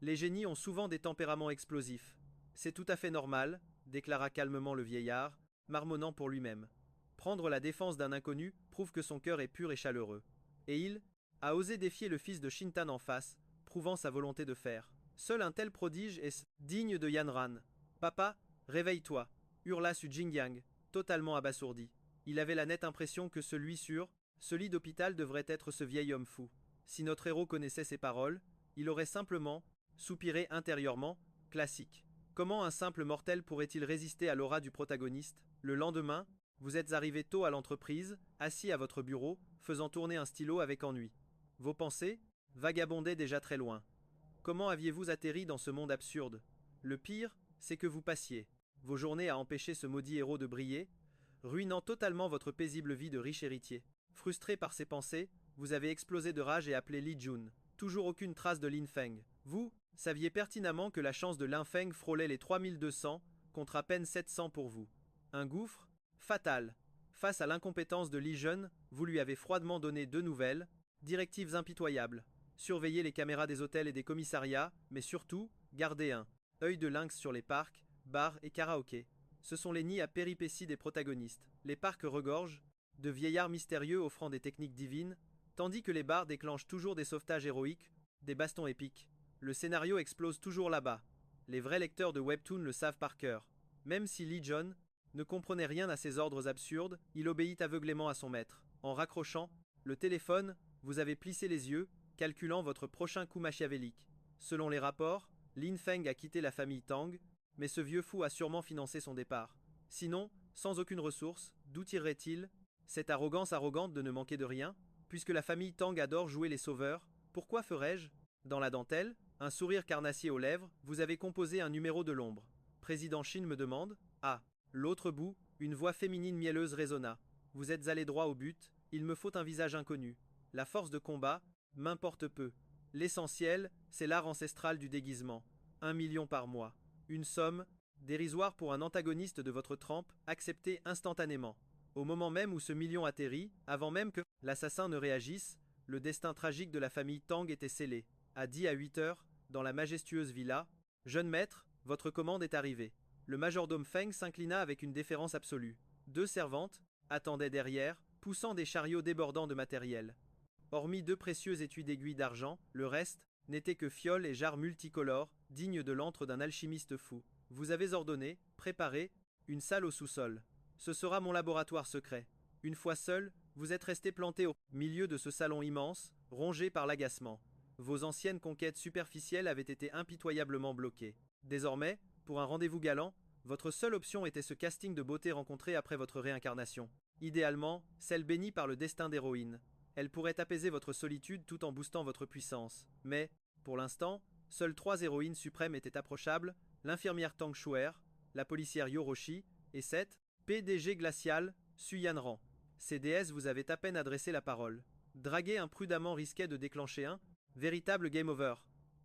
Les génies ont souvent des tempéraments explosifs. C'est tout à fait normal, déclara calmement le vieillard, marmonnant pour lui-même. Prendre la défense d'un inconnu prouve que son cœur est pur et chaleureux. Et il a osé défier le fils de Shintan en face, prouvant sa volonté de fer. Seul un tel prodige est digne de Yanran. Papa, réveille-toi, hurla Su Jingyang, totalement abasourdi. Il avait la nette impression que ce lit d'hôpital devrait être ce vieil homme fou. Si notre héros connaissait ses paroles, il aurait simplement soupiré intérieurement, classique. Comment un simple mortel pourrait-il résister à l'aura du protagoniste? Le lendemain, vous êtes arrivé tôt à l'entreprise, assis à votre bureau, faisant tourner un stylo avec ennui. Vos pensées vagabondaient déjà très loin. Comment aviez-vous atterri dans ce monde absurde? Le pire, c'est que vous passiez vos journées à empêcher ce maudit héros de briller, ruinant totalement votre paisible vie de riche héritier. Frustré par ces pensées, vous avez explosé de rage et appelé Li Jun. Toujours aucune trace de Lin Feng. Vous saviez pertinemment que la chance de Lin Feng frôlait les 3200, contre à peine 700 pour vous. Un gouffre fatal. Face à l'incompétence de Li Jun, vous lui avez froidement donné 2 nouvelles directives impitoyables. Surveiller les caméras des hôtels et des commissariats, mais surtout, garder un œil de lynx sur les parcs, bars et karaokés. Ce sont les nids à péripéties des protagonistes. Les parcs regorgent de vieillards mystérieux offrant des techniques divines, tandis que les bars déclenchent toujours des sauvetages héroïques, des bastons épiques. Le scénario explose toujours là-bas. Les vrais lecteurs de Webtoon le savent par cœur. Même si Lee John ne comprenait rien à ces ordres absurdes, il obéit aveuglément à son maître. En raccrochant le téléphone, vous avez plissé les yeux, calculant votre prochain coup machiavélique. Selon les rapports, Lin Feng a quitté la famille Tang, mais ce vieux fou a sûrement financé son départ. Sinon, sans aucune ressource, d'où tirerait-il cette arrogance arrogante de ne manquer de rien? Puisque la famille Tang adore jouer les sauveurs, pourquoi ferais-je? Dans la dentelle, un sourire carnassier aux lèvres, vous avez composé un numéro de l'ombre. Président Shin me demande. Ah. L'autre bout, une voix féminine mielleuse résonna. Vous êtes allé droit au but, il me faut un visage inconnu. La force de combat, m'importe peu. L'essentiel, c'est l'art ancestral du déguisement. 1 million par mois. Une somme, dérisoire pour un antagoniste de votre trempe, acceptée instantanément. Au moment même où ce million atterrit, avant même que l'assassin ne réagisse, le destin tragique de la famille Tang était scellé. À 10 à 8 heures, dans la majestueuse villa, jeune maître, votre commande est arrivée. Le majordome Feng s'inclina avec une déférence absolue. 2 servantes attendaient derrière, poussant des chariots débordants de matériel. Hormis 2 précieux étuis d'aiguilles d'argent, le reste n'était que fioles et jarres multicolores, dignes de l'antre d'un alchimiste fou. Vous avez ordonné, préparé, une salle au sous-sol. Ce sera mon laboratoire secret. Une fois seul, vous êtes resté planté au milieu de ce salon immense, rongé par l'agacement. Vos anciennes conquêtes superficielles avaient été impitoyablement bloquées. Désormais, pour un rendez-vous galant, votre seule option était ce casting de beauté rencontré après votre réincarnation. Idéalement, celle bénie par le destin d'héroïne. Elle pourrait apaiser votre solitude tout en boostant votre puissance. Mais, pour l'instant, seules 3 héroïnes suprêmes étaient approchables, l'infirmière Tang Shuer, la policière Yo Roshi, et cette, PDG glacial, Su Yanran. Ces déesses vous avaient à peine adressé la parole. Draguer imprudemment risquait de déclencher un véritable game over.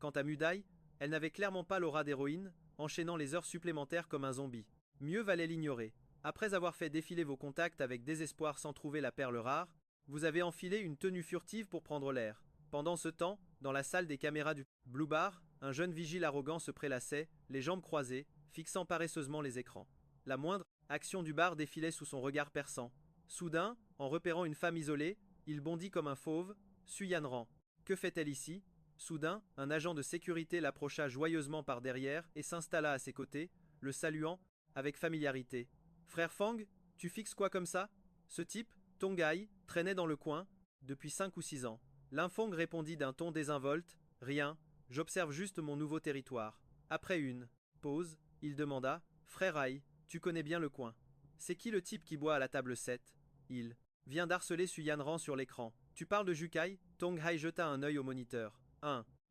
Quant à Mudai, elle n'avait clairement pas l'aura d'héroïne, enchaînant les heures supplémentaires comme un zombie. Mieux valait l'ignorer. Après avoir fait défiler vos contacts avec désespoir sans trouver la perle rare, vous avez enfilé une tenue furtive pour prendre l'air. Pendant ce temps, dans la salle des caméras du Blue Bar, un jeune vigile arrogant se prélassait, les jambes croisées, fixant paresseusement les écrans. La moindre action du bar défilait sous son regard perçant. Soudain, en repérant une femme isolée, il bondit comme un fauve. Su Yanran. Que fait-elle ici? Soudain, un agent de sécurité l'approcha joyeusement par derrière et s'installa à ses côtés, le saluant avec familiarité. Frère Fang, tu fixes quoi comme ça? Ce type, Tongai, traînait dans le coin, depuis 5 ou 6 ans. Linfong répondit d'un ton désinvolte. Rien, j'observe juste mon nouveau territoire. Après une pause, il demanda. Frère Ai, tu connais bien le coin. C'est qui le type qui boit à la table 7? Il vient d'harceler Su Yanran sur l'écran. Tu parles de Jukai? Tonghai jeta un œil au moniteur.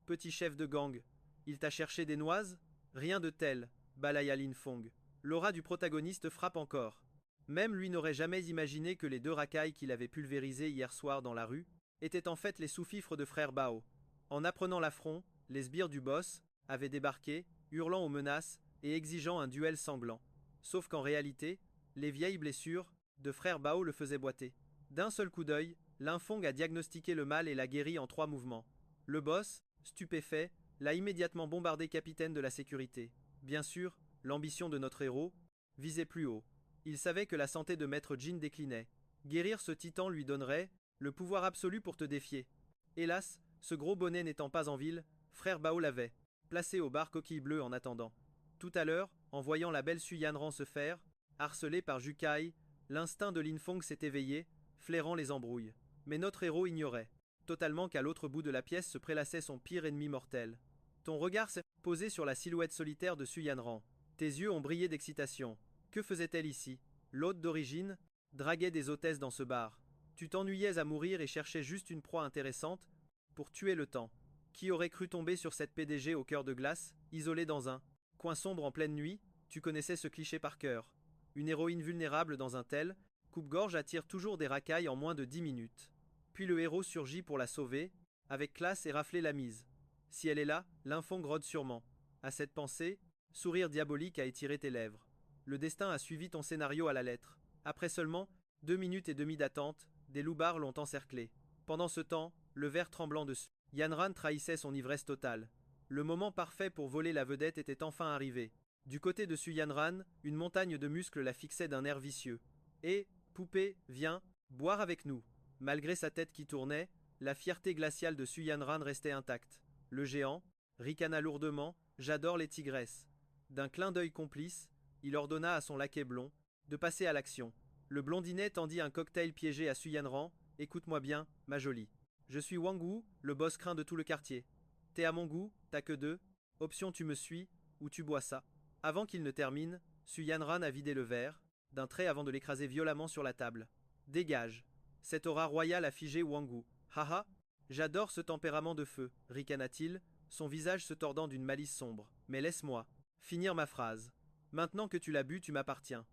Petit chef de gang. Il t'a cherché des noises? Rien de tel, balaya Lin Fong. L'aura du protagoniste frappe encore. Même lui n'aurait jamais imaginé que les 2 racailles qu'il avait pulvérisées hier soir dans la rue étaient en fait les sous-fifres de frère Bao. En apprenant l'affront, les sbires du boss avaient débarqué, hurlant aux menaces et exigeant un duel sanglant. Sauf qu'en réalité, les vieilles blessures de frère Bao le faisaient boiter. D'un seul coup d'œil, Linfong a diagnostiqué le mal et l'a guéri en 3 mouvements. Le boss, stupéfait, l'a immédiatement bombardé capitaine de la sécurité. Bien sûr, l'ambition de notre héros visait plus haut. Il savait que la santé de Maître Jin déclinait. Guérir ce titan lui donnerait le pouvoir absolu pour te défier. Hélas, ce gros bonnet n'étant pas en ville, frère Bao l'avait placé au bar Coquille Bleue en attendant. Tout à l'heure, en voyant la belle Su Yanran se faire harcelée par Jukai, l'instinct de Linfong s'est éveillé, flairant les embrouilles. Mais notre héros ignorait totalement qu'à l'autre bout de la pièce se prélassait son pire ennemi mortel. Ton regard s'est posé sur la silhouette solitaire de Su Yanran. Tes yeux ont brillé d'excitation. Que faisait-elle ici? L'hôte d'origine draguait des hôtesses dans ce bar. Tu t'ennuyais à mourir et cherchais juste une proie intéressante pour tuer le temps. Qui aurait cru tomber sur cette PDG au cœur de glace, isolée dans un coin sombre en pleine nuit? Tu connaissais ce cliché par cœur. Une héroïne vulnérable dans un tel coupe-gorge attire toujours des racailles en moins de 10 minutes. Puis le héros surgit pour la sauver, avec classe et rafler la mise. Si elle est là, Linfong rôde sûrement. À cette pensée, sourire diabolique a étiré tes lèvres. Le destin a suivi ton scénario à la lettre. Après seulement 2 minutes et demie d'attente, des loupards l'ont encerclé. Pendant ce temps, le verre tremblant de Su Yanran trahissait son ivresse totale. Le moment parfait pour voler la vedette était enfin arrivé. Du côté de Su Yanran, une montagne de muscles la fixait d'un air vicieux. Et, poupée, viens, boire avec nous. Malgré sa tête qui tournait, la fierté glaciale de Su Yanran restait intacte. Le géant ricana lourdement, j'adore les tigresses. D'un clin d'œil complice, il ordonna à son laquais blond de passer à l'action. Le blondinet tendit un cocktail piégé à Suyanran. Écoute-moi bien, ma jolie. Je suis Wang Wu, le boss craint de tout le quartier. T'es à mon goût, t'as que deux. Option tu me suis, ou tu bois ça. Avant qu'il ne termine, Suyanran a vidé le verre, d'un trait avant de l'écraser violemment sur la table. Dégage. Cette aura royale a figé Wang Wu. Haha. J'adore ce tempérament de feu, ricana-t-il, son visage se tordant d'une malice sombre. Mais laisse-moi finir ma phrase. Maintenant que tu l'as bu, tu m'appartiens.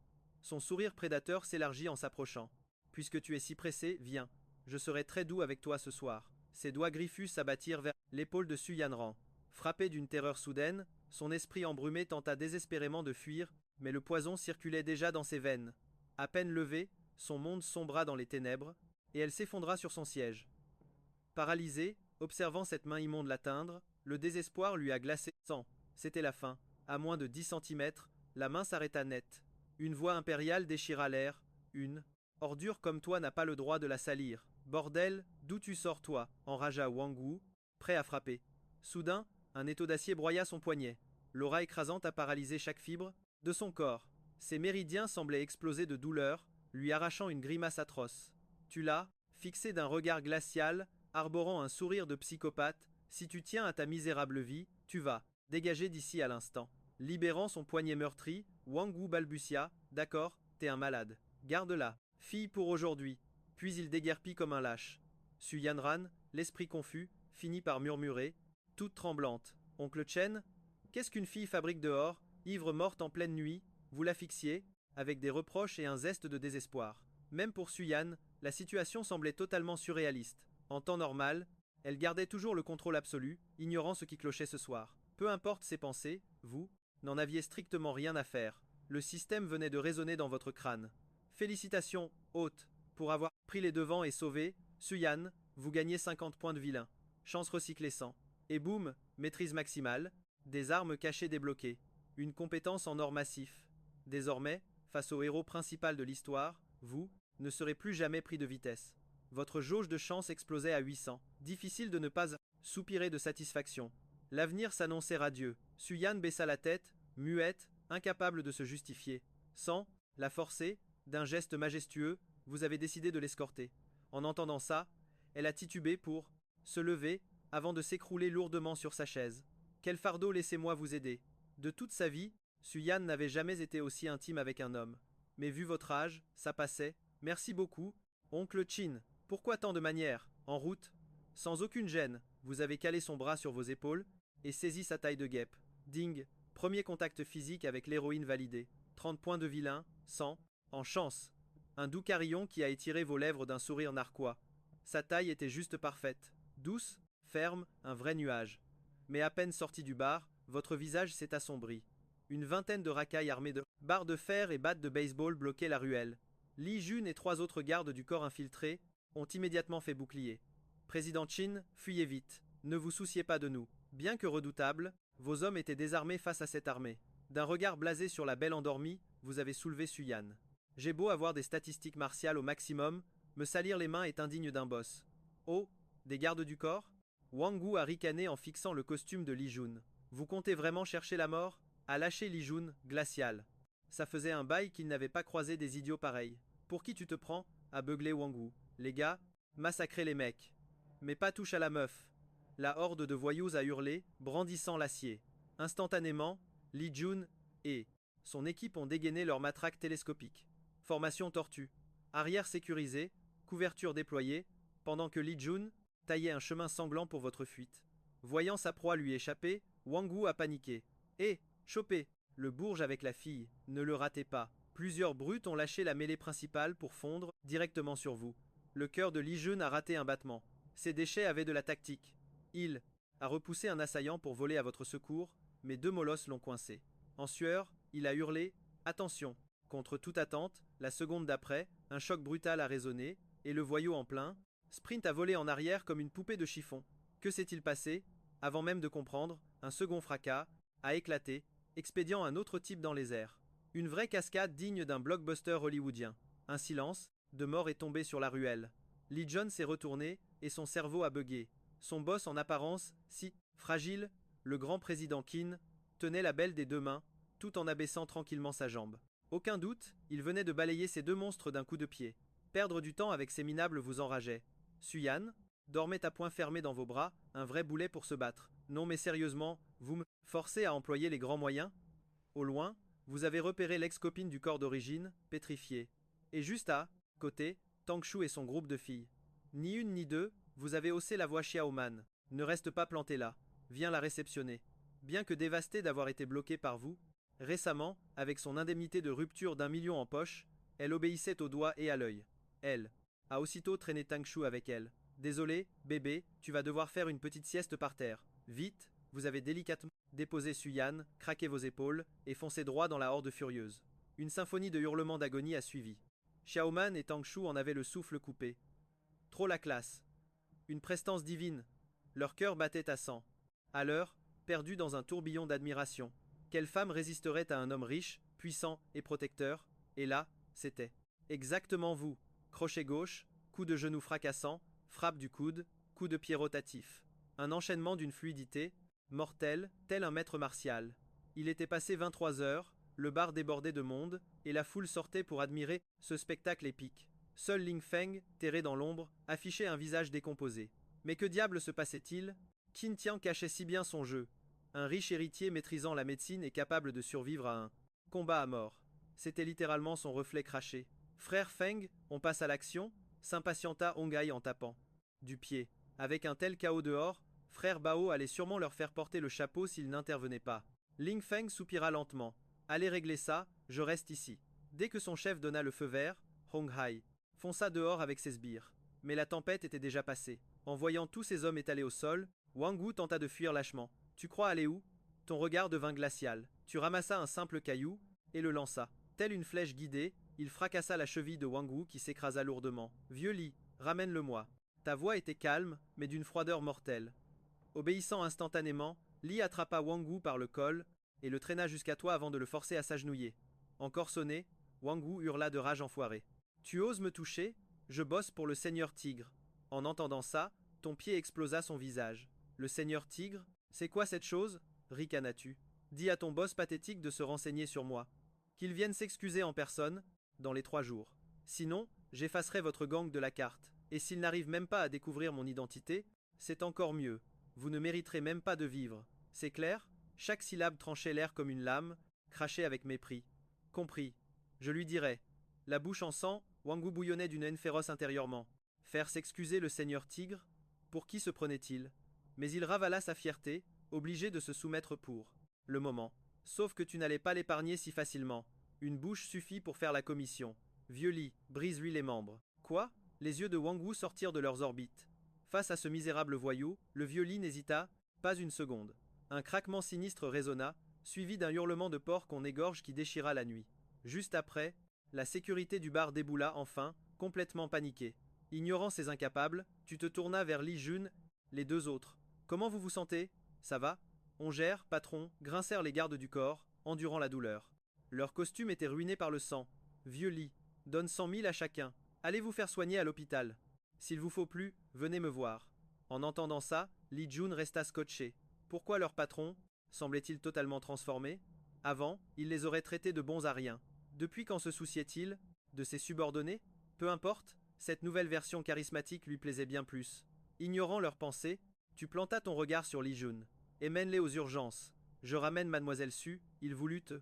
Son sourire prédateur s'élargit en s'approchant. Puisque tu es si pressé, viens. Je serai très doux avec toi ce soir. Ses doigts griffus s'abattirent vers l'épaule de Su Yanran. Frappé d'une terreur soudaine, son esprit embrumé tenta désespérément de fuir, mais le poison circulait déjà dans ses veines. À peine levé, son monde sombra dans les ténèbres, et elle s'effondra sur son siège. Paralysé, observant cette main immonde l'atteindre, le désespoir lui a glacé le sang. C'était la fin. À moins de 10 centimètres, la main s'arrêta net. Une voix impériale déchira l'air. Une ordure comme toi n'a pas le droit de la salir. Bordel, d'où tu sors toi enragea Wang Wu, prêt à frapper. Soudain, un étau d'acier broya son poignet. L'aura écrasante a paralysé chaque fibre de son corps. Ses méridiens semblaient exploser de douleur, lui arrachant une grimace atroce. Tu l'as, fixé d'un regard glacial, arborant un sourire de psychopathe. Si tu tiens à ta misérable vie, tu vas dégager d'ici à l'instant. Libérant son poignet meurtri, Wang Wu balbutia. D'accord, t'es un malade. Garde-la, fille pour aujourd'hui. Puis il déguerpit comme un lâche. Su Yanran, l'esprit confus, finit par murmurer, toute tremblante. Oncle Chen, qu'est-ce qu'une fille fabrique dehors, ivre morte en pleine nuit, vous la fixiez, avec des reproches et un zeste de désespoir. Même pour Su Yan, la situation semblait totalement surréaliste. En temps normal, elle gardait toujours le contrôle absolu, ignorant ce qui clochait ce soir. Peu importe ses pensées, vous n'en aviez strictement rien à faire. Le système venait de résonner dans votre crâne. Félicitations, hôte, pour avoir pris les devants et sauvé, Su Yan, vous gagnez 50 points de vilain. Chance recyclée 100. Et boum, maîtrise maximale, des armes cachées débloquées. Une compétence en or massif. Désormais, face au héros principal de l'histoire, vous ne serez plus jamais pris de vitesse. Votre jauge de chance explosait à 800. Difficile de ne pas soupirer de satisfaction. L'avenir s'annonçait radieux. Su Yan baissa la tête, muette, incapable de se justifier. Sans la forcer, d'un geste majestueux, vous avez décidé de l'escorter. En entendant ça, elle a titubé pour se lever, avant de s'écrouler lourdement sur sa chaise. Quel fardeau, laissez-moi vous aider. De toute sa vie, Su Yan n'avait jamais été aussi intime avec un homme. Mais vu votre âge, ça passait. Merci beaucoup, oncle Chin. Pourquoi tant de manières? En route. Sans aucune gêne, vous avez calé son bras sur vos épaules et saisi sa taille de guêpe. Ding, premier contact physique avec l'héroïne validé. 30 points de vilain, 100, en chance. Un doux carillon qui a étiré vos lèvres d'un sourire narquois. Sa taille était juste parfaite. Douce, ferme, un vrai nuage. Mais à peine sorti du bar, votre visage s'est assombri. Une vingtaine de racailles armées de barres de fer et battes de baseball bloquaient la ruelle. Li Jun et 3 autres gardes du corps infiltrés ont immédiatement fait bouclier. Président Chin, fuyez vite. Ne vous souciez pas de nous. Bien que redoutables, vos hommes étaient désarmés face à cette armée. D'un regard blasé sur la belle endormie, vous avez soulevé Su Yan. J'ai beau avoir des statistiques martiales au maximum, me salir les mains est indigne d'un boss. Oh, des gardes du corps? Wang Wu a ricané en fixant le costume de Li Jun. Vous comptez vraiment chercher la mort? A lâché Li Jun, glacial. Ça faisait un bail qu'il n'avait pas croisé des idiots pareils. Pour qui tu te prends? A beugler Wang Wu. Les gars, massacrez les mecs. Mais pas touche à la meuf. La horde de voyous a hurlé, brandissant l'acier. Instantanément, Li Jun et son équipe ont dégainé leur matraque télescopique. Formation tortue. Arrière sécurisé, couverture déployée, pendant que Li Jun taillait un chemin sanglant pour votre fuite. Voyant sa proie lui échapper, Wang Wu a paniqué. Eh, chopez le bourge avec la fille, ne le ratez pas. Plusieurs brutes ont lâché la mêlée principale pour fondre directement sur vous. Le cœur de Li Jun a raté un battement. Ses déchets avaient de la tactique. Il a repoussé un assaillant pour voler à votre secours, mais 2 molosses l'ont coincé. En sueur, il a hurlé « Attention !» Contre toute attente, la seconde d'après, un choc brutal a résonné, et le voyou en plein sprint a volé en arrière comme une poupée de chiffon. Que s'est-il passé? Avant même de comprendre, un second fracas a éclaté, expédiant un autre type dans les airs. Une vraie cascade digne d'un blockbuster hollywoodien. Un silence de mort est tombé sur la ruelle. Li Jun s'est retourné, et son cerveau a bugué. Son boss en apparence, si fragile, Le grand président Qin tenait la belle des deux mains, tout en abaissant tranquillement sa jambe. Aucun doute, il venait de balayer ces deux monstres d'un coup de pied. Perdre du temps avec ces minables vous enrageait. Suyan dormait à poing fermé dans vos bras, un vrai boulet pour se battre. Non mais sérieusement, vous me forcez à employer les grands moyens? Au loin, vous avez repéré l'ex-copine du corps d'origine, pétrifiée. Et juste à côté, Tang Shu et son groupe de filles. Ni une ni deux, vous avez haussé la voix Xiaoman. Ne reste pas planté là. Viens la réceptionner. Bien que dévastée d'avoir été bloquée par vous, récemment, avec son indemnité de rupture d'1 million en poche, elle obéissait au doigt et à l'œil. Elle a aussitôt traîné Tang Shu avec elle. Désolé, bébé, tu vas devoir faire une petite sieste par terre. Vite, vous avez délicatement déposé Suyan, craqué vos épaules, et foncé droit dans la horde furieuse. Une symphonie de hurlements d'agonie a suivi. Xiaoman et Tang Shu en avaient le souffle coupé. Trop la classe. Une prestance divine. Leur cœur battait à 100. À l'heure, perdu dans un tourbillon d'admiration. Quelle femme résisterait à un homme riche, puissant et protecteur? Et là, c'était exactement vous. Crochet gauche, coup de genou fracassant, frappe du coude, coup de pied rotatif. Un enchaînement d'une fluidité mortelle, tel un maître martial. Il était passé 23 heures, le bar débordait de monde, et la foule sortait pour admirer ce spectacle épique. Seul Ling Feng, terré dans l'ombre, affichait un visage décomposé. Mais que diable se passait-il? Qin Tian cachait si bien son jeu. Un riche héritier maîtrisant la médecine et capable de survivre à un combat à mort. C'était littéralement son reflet craché. Frère Feng, on passe à l'action, s'impatienta Hongai en tapant du pied. Avec un tel chaos dehors, frère Bao allait sûrement leur faire porter le chapeau s'ils n'intervenaient pas. Ling Feng soupira lentement. Allez régler ça, je reste ici. Dès que son chef donna le feu vert, Hong Hai fonça dehors avec ses sbires. Mais la tempête était déjà passée. En voyant tous ces hommes étalés au sol, Wang Wu tenta de fuir lâchement. Tu crois aller où? Ton regard devint glacial. Tu ramassa un simple caillou et le lança. Telle une flèche guidée, il fracassa la cheville de Wang Wu qui s'écrasa lourdement. Vieux Li, ramène-le-moi. Ta voix était calme, mais d'une froideur mortelle. Obéissant instantanément, Li attrapa Wang Wu par le col et le traîna jusqu'à toi avant de le forcer à s'agenouiller. Encore sonné, Wang Wu hurla de rage enfoirée. Tu oses me toucher? Je bosse pour le Seigneur Tigre. En entendant ça, ton pied explosa son visage. Le Seigneur Tigre? C'est quoi cette chose? Ricana-tu. Dis à ton boss pathétique de se renseigner sur moi. Qu'il vienne s'excuser en personne, dans les 3 jours. Sinon, j'effacerai votre gang de la carte. Et s'il n'arrive même pas à découvrir mon identité, c'est encore mieux. Vous ne mériterez même pas de vivre. C'est clair? Chaque syllabe tranchait l'air comme une lame, crachée avec mépris. Compris. Je lui dirai. La bouche en sang, Wang Wu bouillonnait d'une haine féroce intérieurement. Faire s'excuser le Seigneur Tigre? Pour qui se prenait-il? Mais il ravala sa fierté, obligé de se soumettre pour le moment. Sauf que tu n'allais pas l'épargner si facilement. Une bouche suffit pour faire la commission. Vieux Li, brise-lui les membres. Quoi? Les yeux de Wang Wu sortirent de leurs orbites. Face à ce misérable voyou, le vieux Li n'hésita pas une seconde. Un craquement sinistre résonna, suivi d'un hurlement de porc qu'on égorge qui déchira la nuit. Juste après, la sécurité du bar déboula enfin, complètement paniquée. Ignorant ces incapables, tu te tournas vers Li Jun, les deux autres. Comment vous vous sentez? Ça va? On gère, patron, grincèrent les gardes du corps, endurant la douleur. Leur costume était ruiné par le sang. Vieux Li, donne 100 000 à chacun. Allez vous faire soigner à l'hôpital. S'il vous faut plus, venez me voir. En entendant ça, Li Jun resta scotché. Pourquoi leur patron semblait-il totalement transformé? Avant, il les aurait traités de bons à rien. Depuis quand se souciait-il? De ses subordonnés? Peu importe, cette nouvelle version charismatique lui plaisait bien plus. Ignorant leurs pensées, tu plantas ton regard sur Li Jun. Et mène-les aux urgences. Je ramène Mademoiselle Su, il voulut te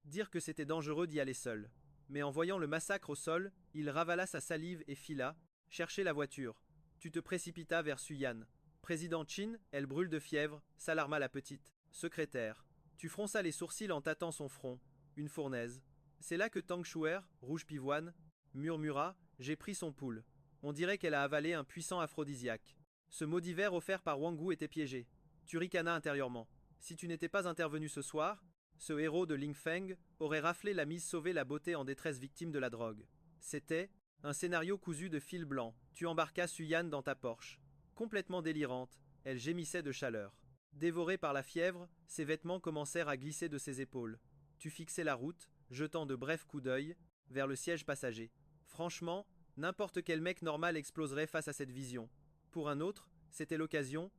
dire que c'était dangereux d'y aller seul. Mais en voyant le massacre au sol, il ravala sa salive et fila chercher la voiture. Tu te précipitas vers Suyan. Président Qin, elle brûle de fièvre, s'alarma la petite secrétaire. Tu fronças les sourcils en tâtant son front. Une fournaise. C'est là que Tang Shuer, rouge pivoine, murmura. J'ai pris son pouls. On dirait qu'elle a avalé un puissant aphrodisiaque. Ce mot d'hiver offert par Wang Wu était piégé. Tu ricanas intérieurement. Si tu n'étais pas intervenu ce soir, ce héros de Ling Feng aurait raflé la mise sauver la beauté en détresse victime de la drogue. C'était un scénario cousu de fil blanc. Tu embarquas Suyan dans ta Porsche. Complètement délirante, elle gémissait de chaleur. Dévorée par la fièvre, ses vêtements commencèrent à glisser de ses épaules. Tu fixais la route, jetant de brefs coups d'œil vers le siège passager. Franchement, n'importe quel mec normal exploserait face à cette vision. Pour un autre, c'était l'occasion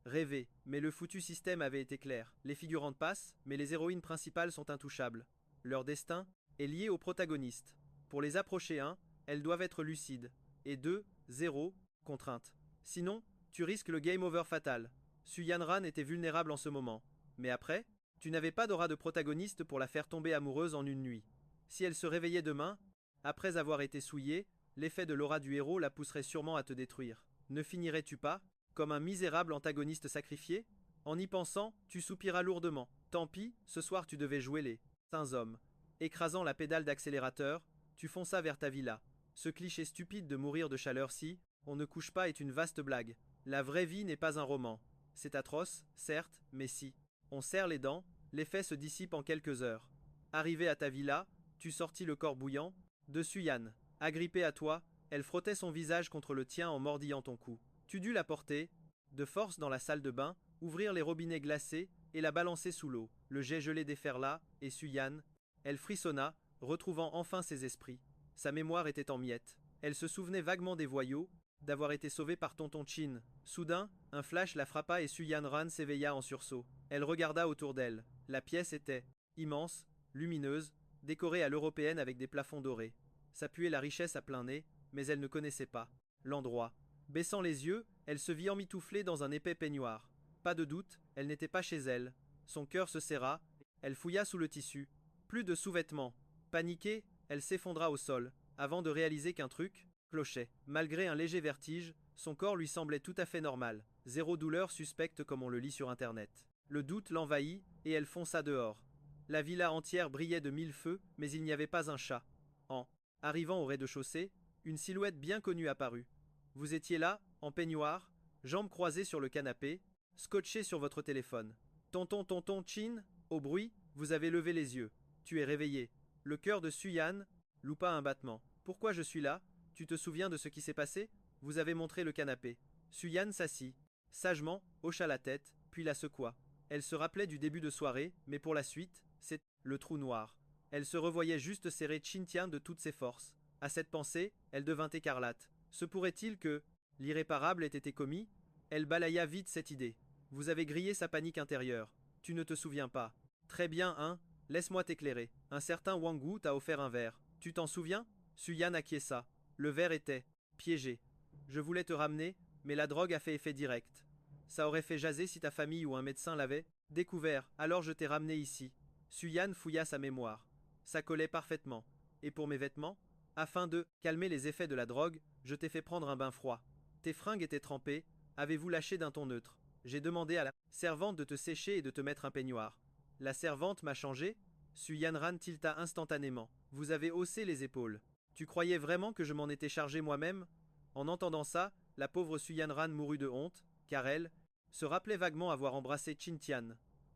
Rêver, mais le foutu système avait été clair. Les figurantes passent, mais les héroïnes principales sont intouchables. Leur destin est lié aux protagonistes. Pour les approcher, 1, elles doivent être lucides. Et 2, 0, contrainte. Sinon, tu risques le game over fatal. Su-Yan-Ran était vulnérable en ce moment. Mais après, tu n'avais pas d'aura de protagoniste pour la faire tomber amoureuse en une nuit. Si elle se réveillait demain, après avoir été souillée, l'effet de l'aura du héros la pousserait sûrement à te détruire. Ne finirais-tu pas comme un misérable antagoniste sacrifié? En y pensant, tu soupiras lourdement. Tant pis, ce soir tu devais jouer les saints hommes. Écrasant la pédale d'accélérateur, tu fonças vers ta villa. Ce cliché stupide de mourir de chaleur si on ne couche pas est une vaste blague. La vraie vie n'est pas un roman. C'est atroce, certes, mais si on serre les dents, l'effet se dissipe en quelques heures. Arrivé à ta villa, tu sortis le corps bouillant de Su-Yan. Agrippée à toi, elle frottait son visage contre le tien en mordillant ton cou. Tu dus la porter, de force dans la salle de bain, ouvrir les robinets glacés et la balancer sous l'eau. Le jet gelé déferla, et Su-Yan, elle frissonna, retrouvant enfin ses esprits. Sa mémoire était en miettes. Elle se souvenait vaguement des voyous, d'avoir été sauvée par tonton Chin. Soudain, un flash la frappa et Su-Yan-Ran s'éveilla en sursaut. Elle regarda autour d'elle. La pièce était immense, lumineuse, décorée à l'européenne avec des plafonds dorés. Ça puait la richesse à plein nez, mais elle ne connaissait pas l'endroit. Baissant les yeux, elle se vit emmitouflée dans un épais peignoir. Pas de doute, elle n'était pas chez elle. Son cœur se serra, elle fouilla sous le tissu. Plus de sous-vêtements. Paniquée, elle s'effondra au sol, avant de réaliser qu'un truc clochait. Malgré un léger vertige, son corps lui semblait tout à fait normal. Zéro douleur suspecte comme on le lit sur internet. Le doute l'envahit, et elle fonça dehors. La villa entière brillait de mille feux, mais il n'y avait pas un chat. En arrivant au rez-de-chaussée, une silhouette bien connue apparut. Vous étiez là, en peignoir, jambes croisées sur le canapé, scotché sur votre téléphone. Tonton Chin, au bruit, vous avez levé les yeux. Tu es réveillé. Le cœur de Su-Yan loupa un battement. Pourquoi je suis là? Tu te souviens de ce qui s'est passé? Vous avez montré le canapé. Su-Yan s'assit, sagement, hocha la tête, puis la secoua. Elle se rappelait du début de soirée, mais pour la suite, c'est le trou noir. Elle se revoyait juste serrer Chin-Tian de toutes ses forces. À cette pensée, elle devint écarlate. Se pourrait-il que l'irréparable ait été commis? Elle balaya vite cette idée. Vous avez grillé sa panique intérieure. Tu ne te souviens pas. Très bien, hein? Laisse-moi t'éclairer. Un certain Wang Wu t'a offert un verre. Tu t'en souviens? Su-Yan acquiesça. Le verre était piégé. Je voulais te ramener, mais la drogue a fait effet direct. Ça aurait fait jaser si ta famille ou un médecin l'avait découvert, alors je t'ai ramené ici. Su-Yan fouilla sa mémoire. Ça collait parfaitement. Et pour mes vêtements? Afin de calmer les effets de la drogue, je t'ai fait prendre un bain froid. Tes fringues étaient trempées, avez-vous lâché d'un ton neutre? J'ai demandé à la servante de te sécher et de te mettre un peignoir. La servante m'a changé? Su-Yan-Ran tilta instantanément. Vous avez haussé les épaules. Tu croyais vraiment que je m'en étais chargé moi-même? En entendant ça, la pauvre Su-Yan-Ran mourut de honte, car elle se rappelait vaguement avoir embrassé Chin-Tian.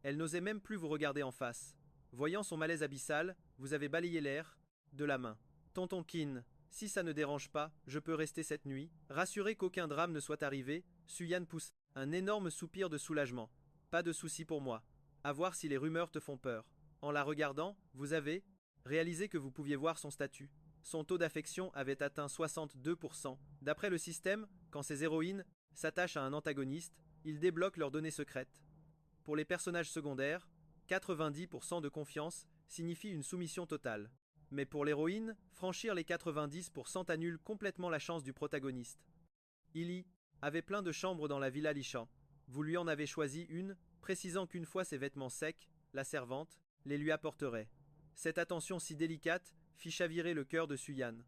Elle n'osait même plus vous regarder en face. Voyant son malaise abyssal, vous avez balayé l'air de la main. Tonton Qin, si ça ne dérange pas, je peux rester cette nuit. Rassuré qu'aucun drame ne soit arrivé, Su-Yan pousse un énorme soupir de soulagement. Pas de souci pour moi. À voir si les rumeurs te font peur. En la regardant, vous avez réalisé que vous pouviez voir son statut. Son taux d'affection avait atteint 62%. D'après le système, quand ces héroïnes s'attachent à un antagoniste, ils débloquent leurs données secrètes. Pour les personnages secondaires, 90% de confiance signifie une soumission totale. Mais pour l'héroïne, franchir les 90% annule complètement la chance du protagoniste. Il y avait plein de chambres dans la villa Lichan. Vous lui en avez choisi une, précisant qu'une fois ses vêtements secs, la servante les lui apporterait. Cette attention si délicate fit chavirer le cœur de Su-Yan.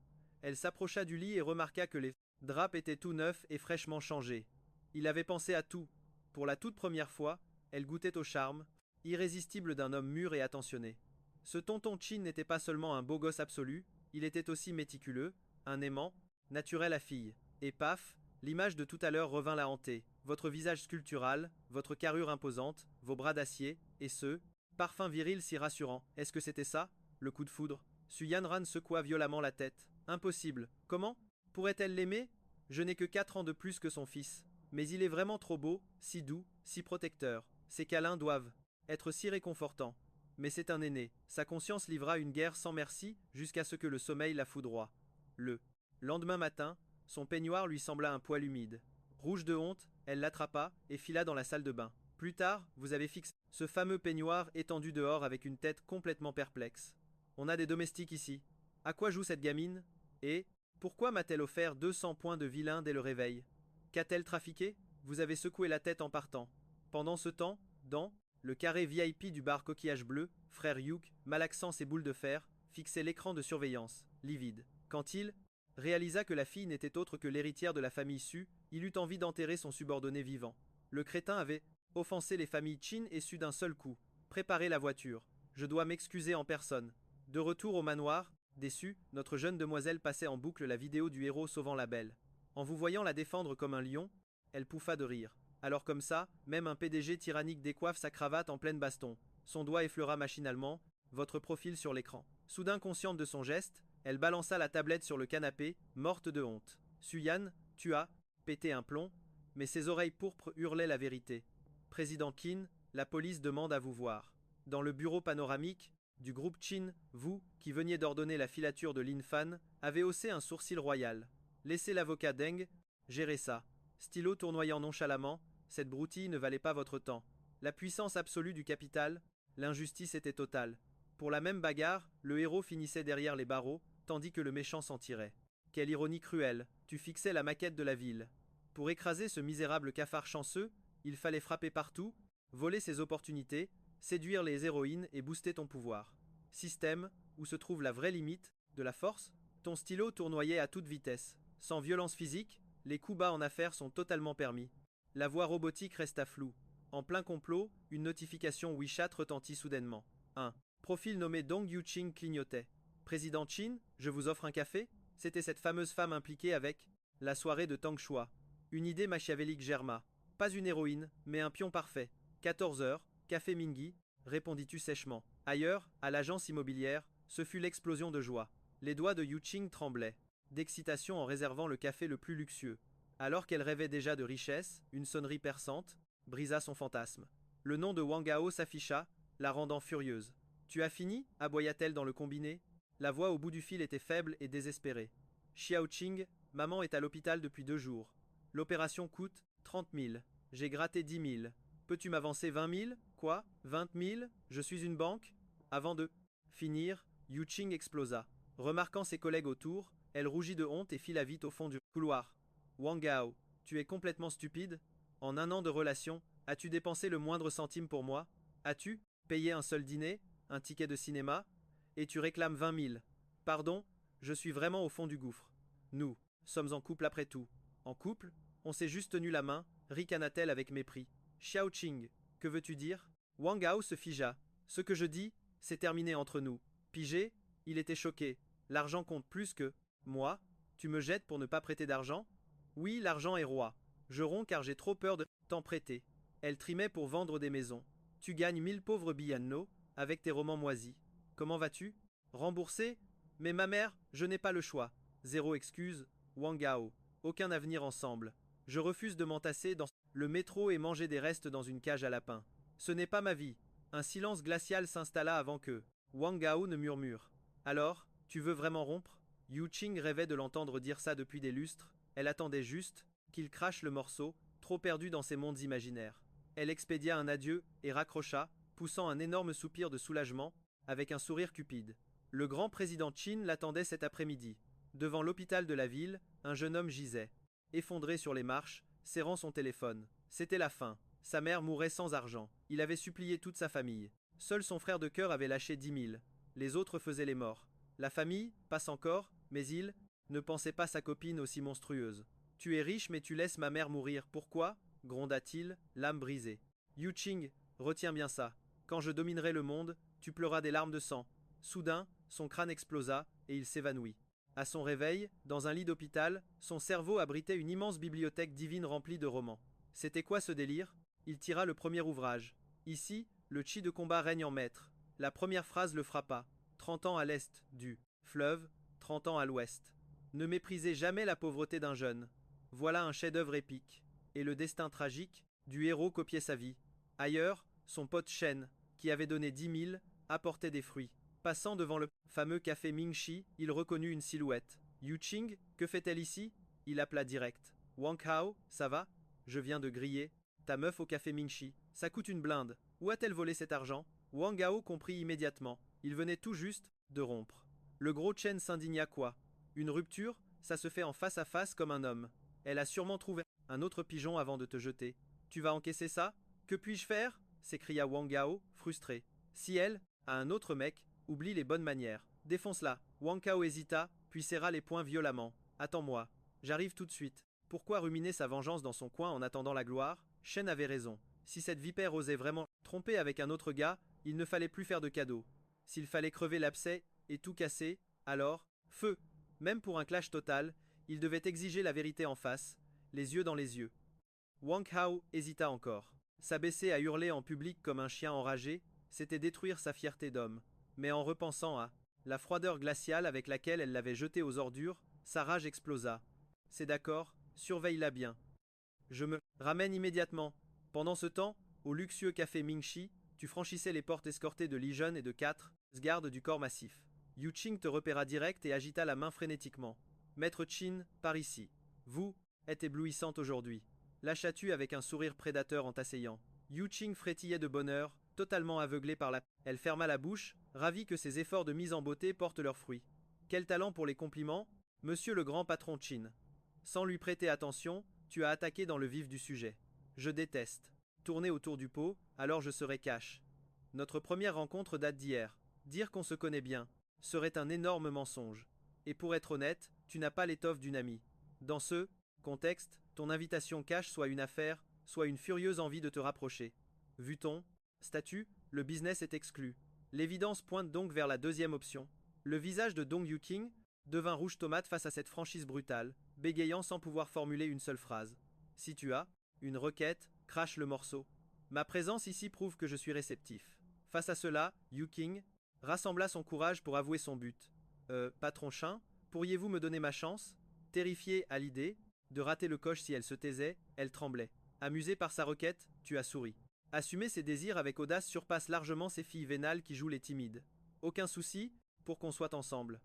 Elle s'approcha du lit et remarqua que les draps étaient tout neufs et fraîchement changés. Il avait pensé à tout. Pour la toute première fois, elle goûtait au charme irrésistible d'un homme mûr et attentionné. Ce tonton Chin n'était pas seulement un beau gosse absolu, il était aussi méticuleux, un aimant, naturel à fille. Et paf, l'image de tout à l'heure revint la hanter. Votre visage sculptural, votre carrure imposante, vos bras d'acier, et ce parfum viril si rassurant. Est-ce que c'était ça, le coup de foudre? Su-Yan-Ran secoua violemment la tête. Impossible. Comment pourrait-elle l'aimer? Je n'ai que 4 ans de plus que son fils. Mais il est vraiment trop beau, si doux, si protecteur. Ses câlins doivent être si réconfortants. Mais c'est un aîné. Sa conscience livra une guerre sans merci jusqu'à ce que le sommeil la foudroie. Le lendemain matin, son peignoir lui sembla un poil humide. Rouge de honte, elle l'attrapa et fila dans la salle de bain. Plus tard, vous avez fixé ce fameux peignoir étendu dehors avec une tête complètement perplexe. On a des domestiques ici. À quoi joue cette gamine? Et pourquoi m'a-t-elle offert 200 points de vilain dès le réveil? Qu'a-t-elle trafiqué? Vous avez secoué la tête en partant. Pendant ce temps, dans le carré VIP du bar Coquillage Bleu, frère Hugh, malaxant ses boules de fer, fixait l'écran de surveillance, livide. Quand il réalisa que la fille n'était autre que l'héritière de la famille Su, il eut envie d'enterrer son subordonné vivant. Le crétin avait offensé les familles Chin et Su d'un seul coup. Préparez la voiture. Je dois m'excuser en personne. De retour au manoir, déçue, notre jeune demoiselle passait en boucle la vidéo du héros sauvant la belle. En vous voyant la défendre comme un lion, elle pouffa de rire. Alors comme ça, même un PDG tyrannique décoiffe sa cravate en pleine baston. Son doigt effleura machinalement votre profil sur l'écran. Soudain consciente de son geste, elle balança la tablette sur le canapé, morte de honte. Suyan, tu as pété un plomb, mais ses oreilles pourpres hurlaient la vérité. Président Qin, la police demande à vous voir. Dans le bureau panoramique du groupe Qin, vous, qui veniez d'ordonner la filature de Lin Fan, avez haussé un sourcil royal. Laissez l'avocat Deng gérer ça. Stylo tournoyant nonchalamment, cette broutille ne valait pas votre temps. La puissance absolue du capital, l'injustice était totale. Pour la même bagarre, le héros finissait derrière les barreaux, tandis que le méchant s'en tirait. Quelle ironie cruelle, tu fixais la maquette de la ville. Pour écraser ce misérable cafard chanceux, il fallait frapper partout, voler ses opportunités, séduire les héroïnes et booster ton pouvoir. Système, où se trouve la vraie limite de la force? Ton stylo tournoyait à toute vitesse. Sans violence physique, les coups bas en affaires sont totalement permis. La voix robotique resta floue. En plein complot, une notification WeChat retentit soudainement. 1. Profil nommé Dong Yuqing clignotait. Président Qin, je vous offre un café? C'était cette fameuse femme impliquée avec la soirée de Tang Shua. Une idée machiavélique germa. Pas une héroïne, mais un pion parfait. 14 heures, café Mingi, répondis-tu sèchement. Ailleurs, à l'agence immobilière, ce fut l'explosion de joie. Les doigts de Yuqing tremblaient, d'excitation en réservant le café le plus luxueux. Alors qu'elle rêvait déjà de richesse, une sonnerie perçante brisa son fantasme. Le nom de Wang Hao s'afficha, la rendant furieuse. Tu as fini aboya-t-elle dans le combiné. La voix au bout du fil était faible et désespérée. Xiao Qing, maman est à l'hôpital depuis 2 jours. L'opération coûte 30 000. J'ai gratté 10 000. Peux-tu m'avancer 20 000? Quoi? 20 000? Je suis une banque? Avant de finir, Yu Qing explosa. Remarquant ses collègues autour, elle rougit de honte et fila vite au fond du couloir. Wang Hao, tu es complètement stupide? En 1 an de relation, as-tu dépensé le moindre centime pour moi? As-tu payé un seul dîner? Un ticket de cinéma? Et tu réclames 20 000. Pardon, je suis vraiment au fond du gouffre. Nous sommes en couple après tout. En couple? On s'est juste tenu la main, ricana-t-elle avec mépris. Xiao Qing, que veux-tu dire? Wang Hao se figea. Ce que je dis, c'est terminé entre nous. Pigé? Il était choqué. L'argent compte plus que moi? Tu me jettes pour ne pas prêter d'argent? Oui, l'argent est roi. Je romps car j'ai trop peur de t'en prêter. Elle trimait pour vendre des maisons. Tu gagnes 1000 pauvres billanno avec tes romans moisis. Comment vas-tu? Remboursé? Mais ma mère, je n'ai pas le choix. Zéro excuse, Wang Hao. Aucun avenir ensemble. Je refuse de m'entasser dans le métro et manger des restes dans une cage à lapins. Ce n'est pas ma vie. Un silence glacial s'installa avant que Wang Hao ne murmure. Alors, tu veux vraiment rompre? Yu Qing rêvait de l'entendre dire ça depuis des lustres. Elle attendait juste qu'il crache le morceau, trop perdu dans ses mondes imaginaires. Elle expédia un adieu et raccrocha, poussant un énorme soupir de soulagement, avec un sourire cupide. Le grand président Qin l'attendait cet après-midi. Devant l'hôpital de la ville, un jeune homme gisait, effondré sur les marches, serrant son téléphone. C'était la fin. Sa mère mourait sans argent. Il avait supplié toute sa famille. Seul son frère de cœur avait lâché 10 000. Les autres faisaient les morts. La famille passe encore, mais il ne pensait pas sa copine aussi monstrueuse. Tu es riche mais tu laisses ma mère mourir. Pourquoi? Gronda-t-il, l'âme brisée. Yu Qing, retiens bien ça. Quand je dominerai le monde, tu pleuras des larmes de sang. Soudain, son crâne explosa et il s'évanouit. À son réveil, dans un lit d'hôpital, son cerveau abritait une immense bibliothèque divine remplie de romans. C'était quoi ce délire? Il tira le premier ouvrage. Ici, le chi de combat règne en maître. La première phrase le frappa. 30 ans à l'est du fleuve, 30 ans à l'ouest. Ne méprisez jamais la pauvreté d'un jeune. Voilà un chef-d'œuvre épique. Et le destin tragique du héros copiait sa vie. Ailleurs, son pote Shen, qui avait donné 10 000, apportait des fruits. Passant devant le fameux café Mingxi, il reconnut une silhouette. Yu Qing, que fait-elle ici? Il appela direct. Wang Hao, ça va? Je viens de griller. Ta meuf au café Mingxi. Ça coûte une blinde. Où a-t-elle volé cet argent? Wang Hao comprit immédiatement. Il venait tout juste de rompre. Le gros Chen s'indigna quoi? Une rupture, ça se fait en face à face comme un homme. Elle a sûrement trouvé un autre pigeon avant de te jeter. Tu vas encaisser ça? Que puis-je faire? S'écria Wang Hao, frustré. Si elle a un autre mec, oublie les bonnes manières. Défonce-la. Wang Hao hésita, puis serra les poings violemment. Attends-moi. J'arrive tout de suite. Pourquoi ruminer sa vengeance dans son coin en attendant la gloire? Shen avait raison. Si cette vipère osait vraiment tromper avec un autre gars, il ne fallait plus faire de cadeaux. S'il fallait crever l'abcès et tout casser, alors, feu. Même pour un clash total, il devait exiger la vérité en face, les yeux dans les yeux. Wang Hao hésita encore. S'abaisser à hurler en public comme un chien enragé, c'était détruire sa fierté d'homme. Mais en repensant à la froideur glaciale avec laquelle elle l'avait jeté aux ordures, sa rage explosa. C'est d'accord, surveille-la bien. Je me ramène immédiatement. Pendant ce temps, au luxueux café Mingxi, tu franchissais les portes escortées de Li Jun et de 4 gardes du corps massif. Yu Qing te repéra direct et agita la main frénétiquement. Maître Qin, par ici. Vous êtes éblouissante aujourd'hui. Lâcha-tu avec un sourire prédateur en t'asseyant. Yu Qing frétillait de bonheur, totalement aveuglée par la... Elle ferma la bouche, ravie que ses efforts de mise en beauté portent leurs fruits. Quel talent pour les compliments, monsieur le grand patron Qin. Sans lui prêter attention, tu as attaqué dans le vif du sujet. Je déteste. Tourner autour du pot, alors je serai cash. Notre première rencontre date d'hier. Dire qu'on se connaît bien serait un énorme mensonge. Et pour être honnête, tu n'as pas l'étoffe d'une amie. Dans ce contexte, ton invitation cash soit une affaire, soit une furieuse envie de te rapprocher. Vu ton statut, le business est exclu. L'évidence pointe donc vers la deuxième option. Le visage de Dong Yuqing devint rouge tomate face à cette franchise brutale, bégayant sans pouvoir formuler une seule phrase. Si tu as une requête, crache le morceau. Ma présence ici prouve que je suis réceptif. Face à cela, Yuqing rassembla son courage pour avouer son but. Patron Chien, pourriez-vous me donner ma chance? Terrifiée à l'idée de rater le coche si elle se taisait, elle tremblait. Amusée par sa requête, tu as souri. Assumer ses désirs avec audace surpasse largement ces filles vénales qui jouent les timides. Aucun souci, pour qu'on soit ensemble.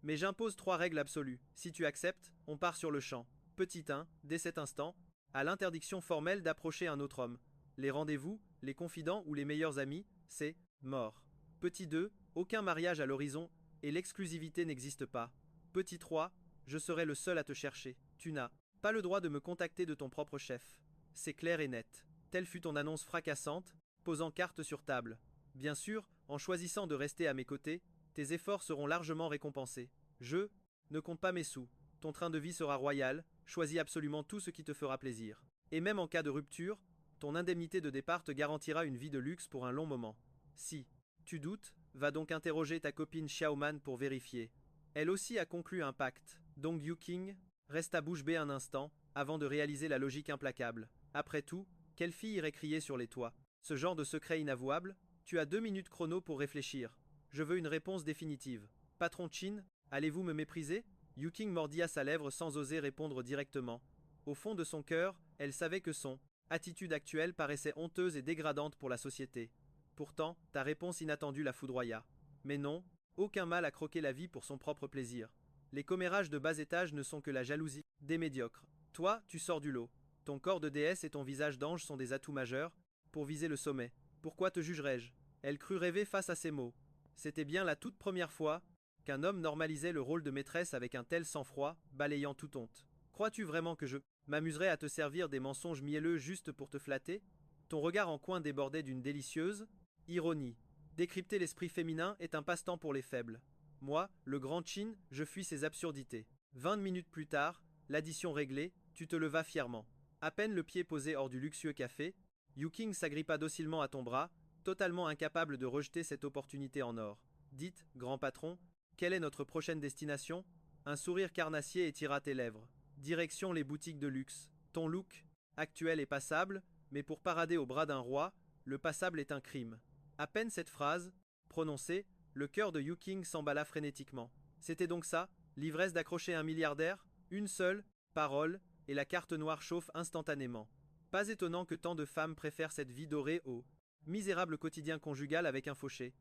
Mais j'impose 3 règles absolues. Si tu acceptes, on part sur le champ. Petit 1, dès cet instant, à l'interdiction formelle d'approcher un autre homme. Les rendez-vous, les confidents ou les meilleurs amis, c'est mort. Petit 2, aucun mariage à l'horizon et l'exclusivité n'existe pas. Petit 3, je serai le seul à te chercher. Tu n'as pas le droit de me contacter de ton propre chef. C'est clair et net. Telle fut ton annonce fracassante, posant carte sur table. Bien sûr, en choisissant de rester à mes côtés, tes efforts seront largement récompensés. Je ne compte pas mes sous. Ton train de vie sera royal, choisis absolument tout ce qui te fera plaisir. Et même en cas de rupture, ton indemnité de départ te garantira une vie de luxe pour un long moment. Si tu doutes, va donc interroger ta copine Xiaoman pour vérifier. Elle aussi a conclu un pacte. Dong Yuqing resta bouche bée un instant, avant de réaliser la logique implacable. Après tout, quelle fille irait crier sur les toits? Ce genre de secret inavouable? Tu as 2 minutes chrono pour réfléchir. Je veux une réponse définitive. Patron Qin, allez-vous me mépriser? Yuqing mordit à sa lèvre sans oser répondre directement. Au fond de son cœur, elle savait que son attitude actuelle paraissait honteuse et dégradante pour la société. Pourtant, ta réponse inattendue la foudroya. Mais non, aucun mal à croquer la vie pour son propre plaisir. Les commérages de bas étage ne sont que la jalousie des médiocres. Toi, tu sors du lot. Ton corps de déesse et ton visage d'ange sont des atouts majeurs pour viser le sommet. Pourquoi te jugerais-je? Elle crut rêver face à ces mots. C'était bien la toute première fois qu'un homme normalisait le rôle de maîtresse avec un tel sang-froid, balayant toute honte. Crois-tu vraiment que je m'amuserais à te servir des mensonges mielleux juste pour te flatter? Ton regard en coin débordait d'une délicieuse ironie. Décrypter l'esprit féminin est un passe-temps pour les faibles. Moi, le grand Qin, je fuis ces absurdités. 20 minutes plus tard, l'addition réglée, tu te levas fièrement. À peine le pied posé hors du luxueux café, Yuqing s'agrippa docilement à ton bras, totalement incapable de rejeter cette opportunité en or. Dites, grand patron, quelle est notre prochaine destination? Un sourire carnassier étira tes lèvres. Direction les boutiques de luxe. Ton look actuel est passable, mais pour parader au bras d'un roi, le passable est un crime. À peine cette phrase prononcée, le cœur de Yuqing s'emballa frénétiquement. C'était donc ça, l'ivresse d'accrocher un milliardaire? Une seule parole, et la carte noire chauffe instantanément. Pas étonnant que tant de femmes préfèrent cette vie dorée au misérable quotidien conjugal avec un fauché.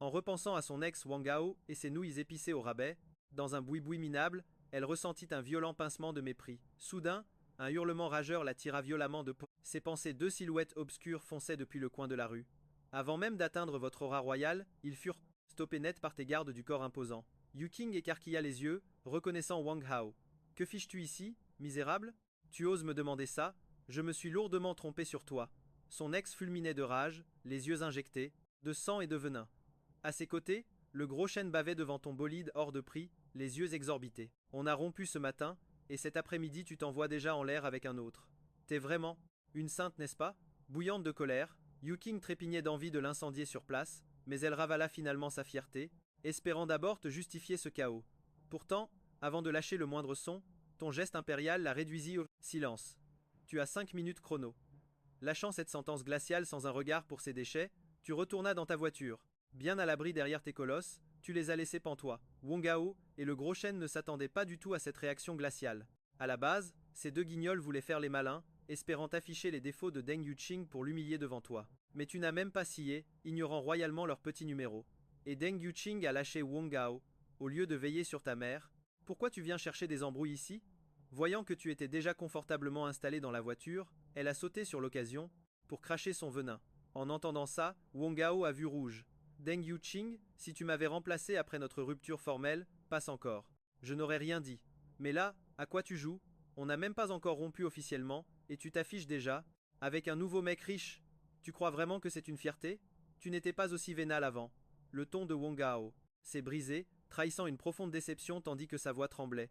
En repensant à son ex Wang Hao et ses nouilles épicées au rabais, dans un boui-boui minable, elle ressentit un violent pincement de mépris. Soudain, Un hurlement rageur la tira violemment de ses pensées. Deux silhouettes obscures fonçaient depuis le coin de la rue. Avant même d'atteindre votre aura royale, ils furent stoppés net par tes gardes du corps imposant. Yu King écarquilla les yeux, reconnaissant Wang Hao. Que fiches-tu ici, misérable? Tu oses me demander ça? Je me suis lourdement trompé sur toi. Son ex fulminait de rage, les yeux injectés, de sang et de venin. À ses côtés, le gros chêne bavait devant ton bolide hors de prix, les yeux exorbités. On a rompu ce matin, et cet après-midi tu t'envoies déjà en l'air avec un autre. T'es vraiment une sainte, n'est-ce pas? Bouillante de colère, Yu King trépignait d'envie de l'incendier sur place, mais elle ravala finalement sa fierté, espérant d'abord te justifier ce chaos. Pourtant, avant de lâcher le moindre son, ton geste impérial la réduisit au silence. Tu as 5 minutes chrono. Lâchant cette sentence glaciale sans un regard pour ses déchets, tu retournas dans ta voiture. Bien à l'abri derrière tes colosses, tu les as laissés pantois. Wang Hao et le gros chêne ne s'attendaient pas du tout à cette réaction glaciale. À la base, ces deux guignols voulaient faire les malins, espérant afficher les défauts de Deng Yuqing pour l'humilier devant toi. Mais tu n'as même pas scié, ignorant royalement leur petit numéro. Et Deng Yuqing a lâché Wang Hao, au lieu de veiller sur ta mère. Pourquoi tu viens chercher des embrouilles ici? Voyant que tu étais déjà confortablement installé dans la voiture, elle a sauté sur l'occasion, pour cracher son venin. En entendant ça, Wang Hao a vu rouge. Deng Yuqing, si tu m'avais remplacé après notre rupture formelle, passe encore. Je n'aurais rien dit. Mais là, à quoi tu joues? On n'a même pas encore rompu officiellement, et tu t'affiches déjà, avec un nouveau mec riche. Tu crois vraiment que c'est une fierté? Tu n'étais pas aussi vénal avant. Le ton de Wang Hao s'est brisé, trahissant une profonde déception tandis que sa voix tremblait.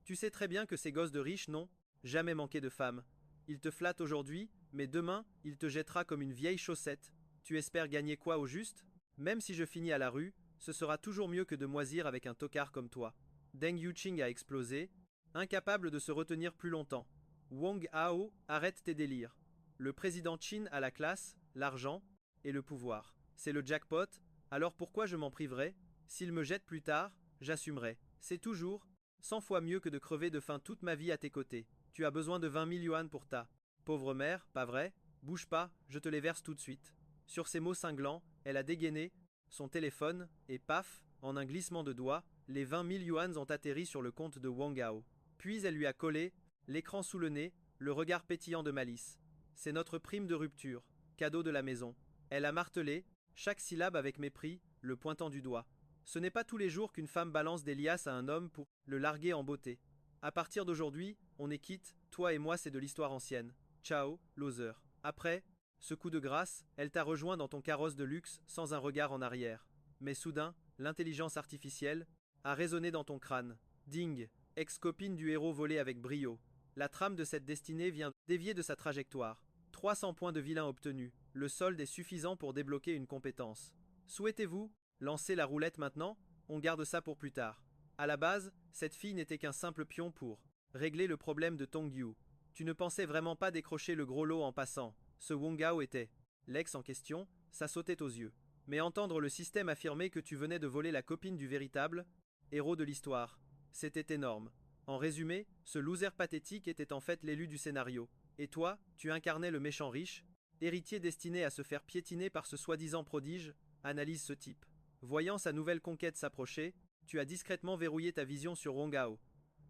Tu sais très bien que ces gosses de riches n'ont jamais manqué de femmes. Il te flatte aujourd'hui, mais demain, il te jettera comme une vieille chaussette. Tu espères gagner quoi au juste? Même si je finis à la rue, ce sera toujours mieux que de moisir avec un tocard comme toi. Deng Yuqing a explosé, incapable de se retenir plus longtemps. Wang Hao, arrête tes délires. Le président Qin a la classe, l'argent et le pouvoir. C'est le jackpot, alors pourquoi je m'en priverais? S'il me jette plus tard, j'assumerai. C'est toujours 100 fois mieux que de crever de faim toute ma vie à tes côtés. Tu as besoin de 20 000 yuan pour ta pauvre mère, pas vrai? Bouge pas, je te les verse tout de suite. Sur ces mots cinglants, elle a dégainé son téléphone, et paf, en un glissement de doigts, les 20 000 yuans ont atterri sur le compte de Wang Hao. Puis elle lui a collé l'écran sous le nez, le regard pétillant de malice. C'est notre prime de rupture, cadeau de la maison. Elle a martelé, chaque syllabe avec mépris, le pointant du doigt. Ce n'est pas tous les jours qu'une femme balance des liasses à un homme pour le larguer en beauté. À partir d'aujourd'hui, on est quitte, toi et moi c'est de l'histoire ancienne. Ciao, loser. Après, ce coup de grâce, elle t'a rejoint dans ton carrosse de luxe sans un regard en arrière. Mais soudain, l'intelligence artificielle a résonné dans ton crâne. Ding, ex-copine du héros volé avec brio. La trame de cette destinée vient dévier de sa trajectoire. 300 points de vilain obtenus. Le solde est suffisant pour débloquer une compétence. Souhaitez-vous lancer la roulette maintenant? On garde ça pour plus tard. À la base, cette fille n'était qu'un simple pion pour régler le problème de Tongyu. Tu ne pensais vraiment pas décrocher le gros lot en passant. Ce Wang Hao était l'ex en question, ça sautait aux yeux. Mais entendre le système affirmer que tu venais de voler la copine du véritable héros de l'histoire, c'était énorme. En résumé, ce loser pathétique était en fait l'élu du scénario. Et toi, tu incarnais le méchant riche, héritier destiné à se faire piétiner par ce soi-disant prodige. Analyse ce type. Voyant sa nouvelle conquête s'approcher, tu as discrètement verrouillé ta vision sur Wang Hao.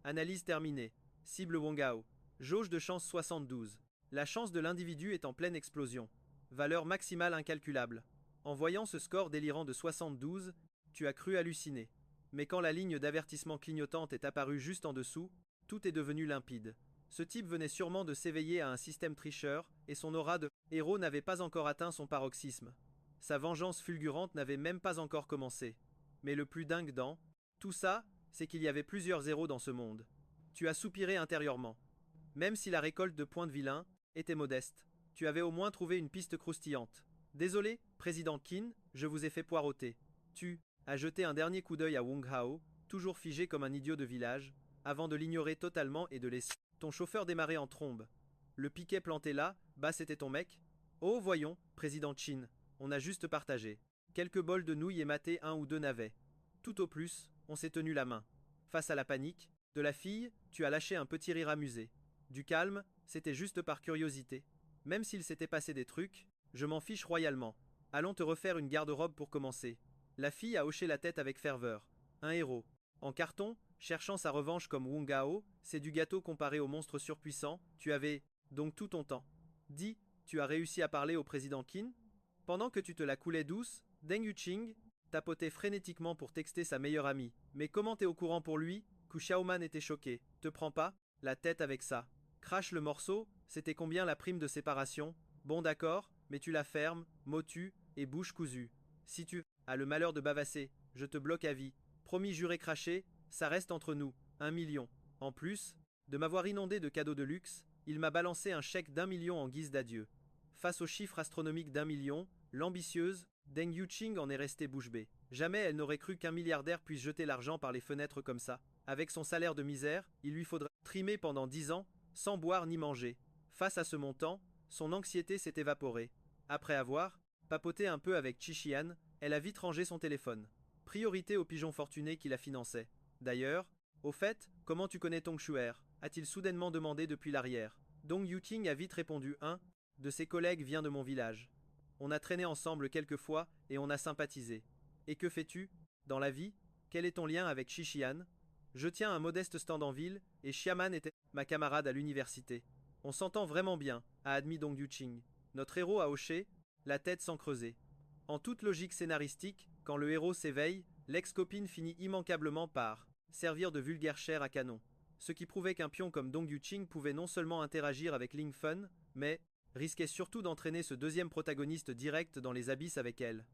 Analyse terminée. Cible Wang Hao. Jauge de chance 72. La chance de l'individu est en pleine explosion. Valeur maximale incalculable. En voyant ce score délirant de 72, tu as cru halluciner. Mais quand la ligne d'avertissement clignotante est apparue juste en dessous, tout est devenu limpide. Ce type venait sûrement de s'éveiller à un système tricheur, et son aura de héros n'avait pas encore atteint son paroxysme. Sa vengeance fulgurante n'avait même pas encore commencé. Mais le plus dingue dans tout ça, c'est qu'il y avait plusieurs héros dans ce monde. Tu as soupiré intérieurement. Même si la récolte de points de vilain était modeste, tu avais au moins trouvé une piste croustillante. Désolé, président Qin, je vous ai fait poireauter. Tu as jeté un dernier coup d'œil à Wang Hao, toujours figé comme un idiot de village, avant de l'ignorer totalement et de laisser ton chauffeur démarrer en trombe. Le piquet planté là, bah c'était ton mec? Oh voyons, président Qin, on a juste partagé. Quelques bols de nouilles et maté un ou deux navets. Tout au plus, on s'est tenu la main. Face à la panique de la fille, tu as lâché un petit rire amusé. Du calme, c'était juste par curiosité. Même s'il s'était passé des trucs, je m'en fiche royalement. Allons te refaire une garde-robe pour commencer. La fille a hoché la tête avec ferveur. Un héros. En carton, cherchant sa revanche comme Wong Gao, c'est du gâteau comparé au monstre surpuissant, tu avais donc tout ton temps. Dis, tu as réussi à parler au président Qin? Pendant que tu te la coulais douce, Deng Yuqing tapotait frénétiquement pour texter sa meilleure amie. Mais comment t'es au courant pour lui? Ku Xiaoman était choqué. Te prends pas la tête avec ça. Crache le morceau, c'était combien la prime de séparation? Bon d'accord, mais tu la fermes, motu, et bouche cousue. Si tu as le malheur de bavasser, je te bloque à vie. Promis juré craché, ça reste entre nous, 1 million. En plus, de m'avoir inondé de cadeaux de luxe, il m'a balancé un chèque d'1 million en guise d'adieu. Face au chiffre astronomique d'1 million, l'ambitieuse Deng Yuqing en est restée bouche bée. Jamais elle n'aurait cru qu'un milliardaire puisse jeter l'argent par les fenêtres comme ça. Avec son salaire de misère, il lui faudrait trimer pendant 10 ans, sans boire ni manger. Face à ce montant, son anxiété s'est évaporée. Après avoir papoté un peu avec Chichian, elle a vite rangé son téléphone. Priorité au pigeon fortuné qui la finançait. D'ailleurs, au fait, comment tu connais Tong Shuer? A-t-il soudainement demandé depuis l'arrière. Dong Yuting a vite répondu. Un de ses collègues vient de mon village. On a traîné ensemble quelques fois et on a sympathisé. Et que fais-tu dans la vie? Quel est ton lien avec Chichian? Je tiens un modeste stand en ville et Xiaman était ma camarade à l'université. On s'entend vraiment bien, a admis Dong Yuqing. Notre héros a hoché la tête sans creuser. En toute logique scénaristique, quand le héros s'éveille, l'ex-copine finit immanquablement par servir de vulgaire chair à canon. Ce qui prouvait qu'un pion comme Dong Yuqing pouvait non seulement interagir avec Ling Fun, mais risquait surtout d'entraîner ce deuxième protagoniste direct dans les abysses avec elle.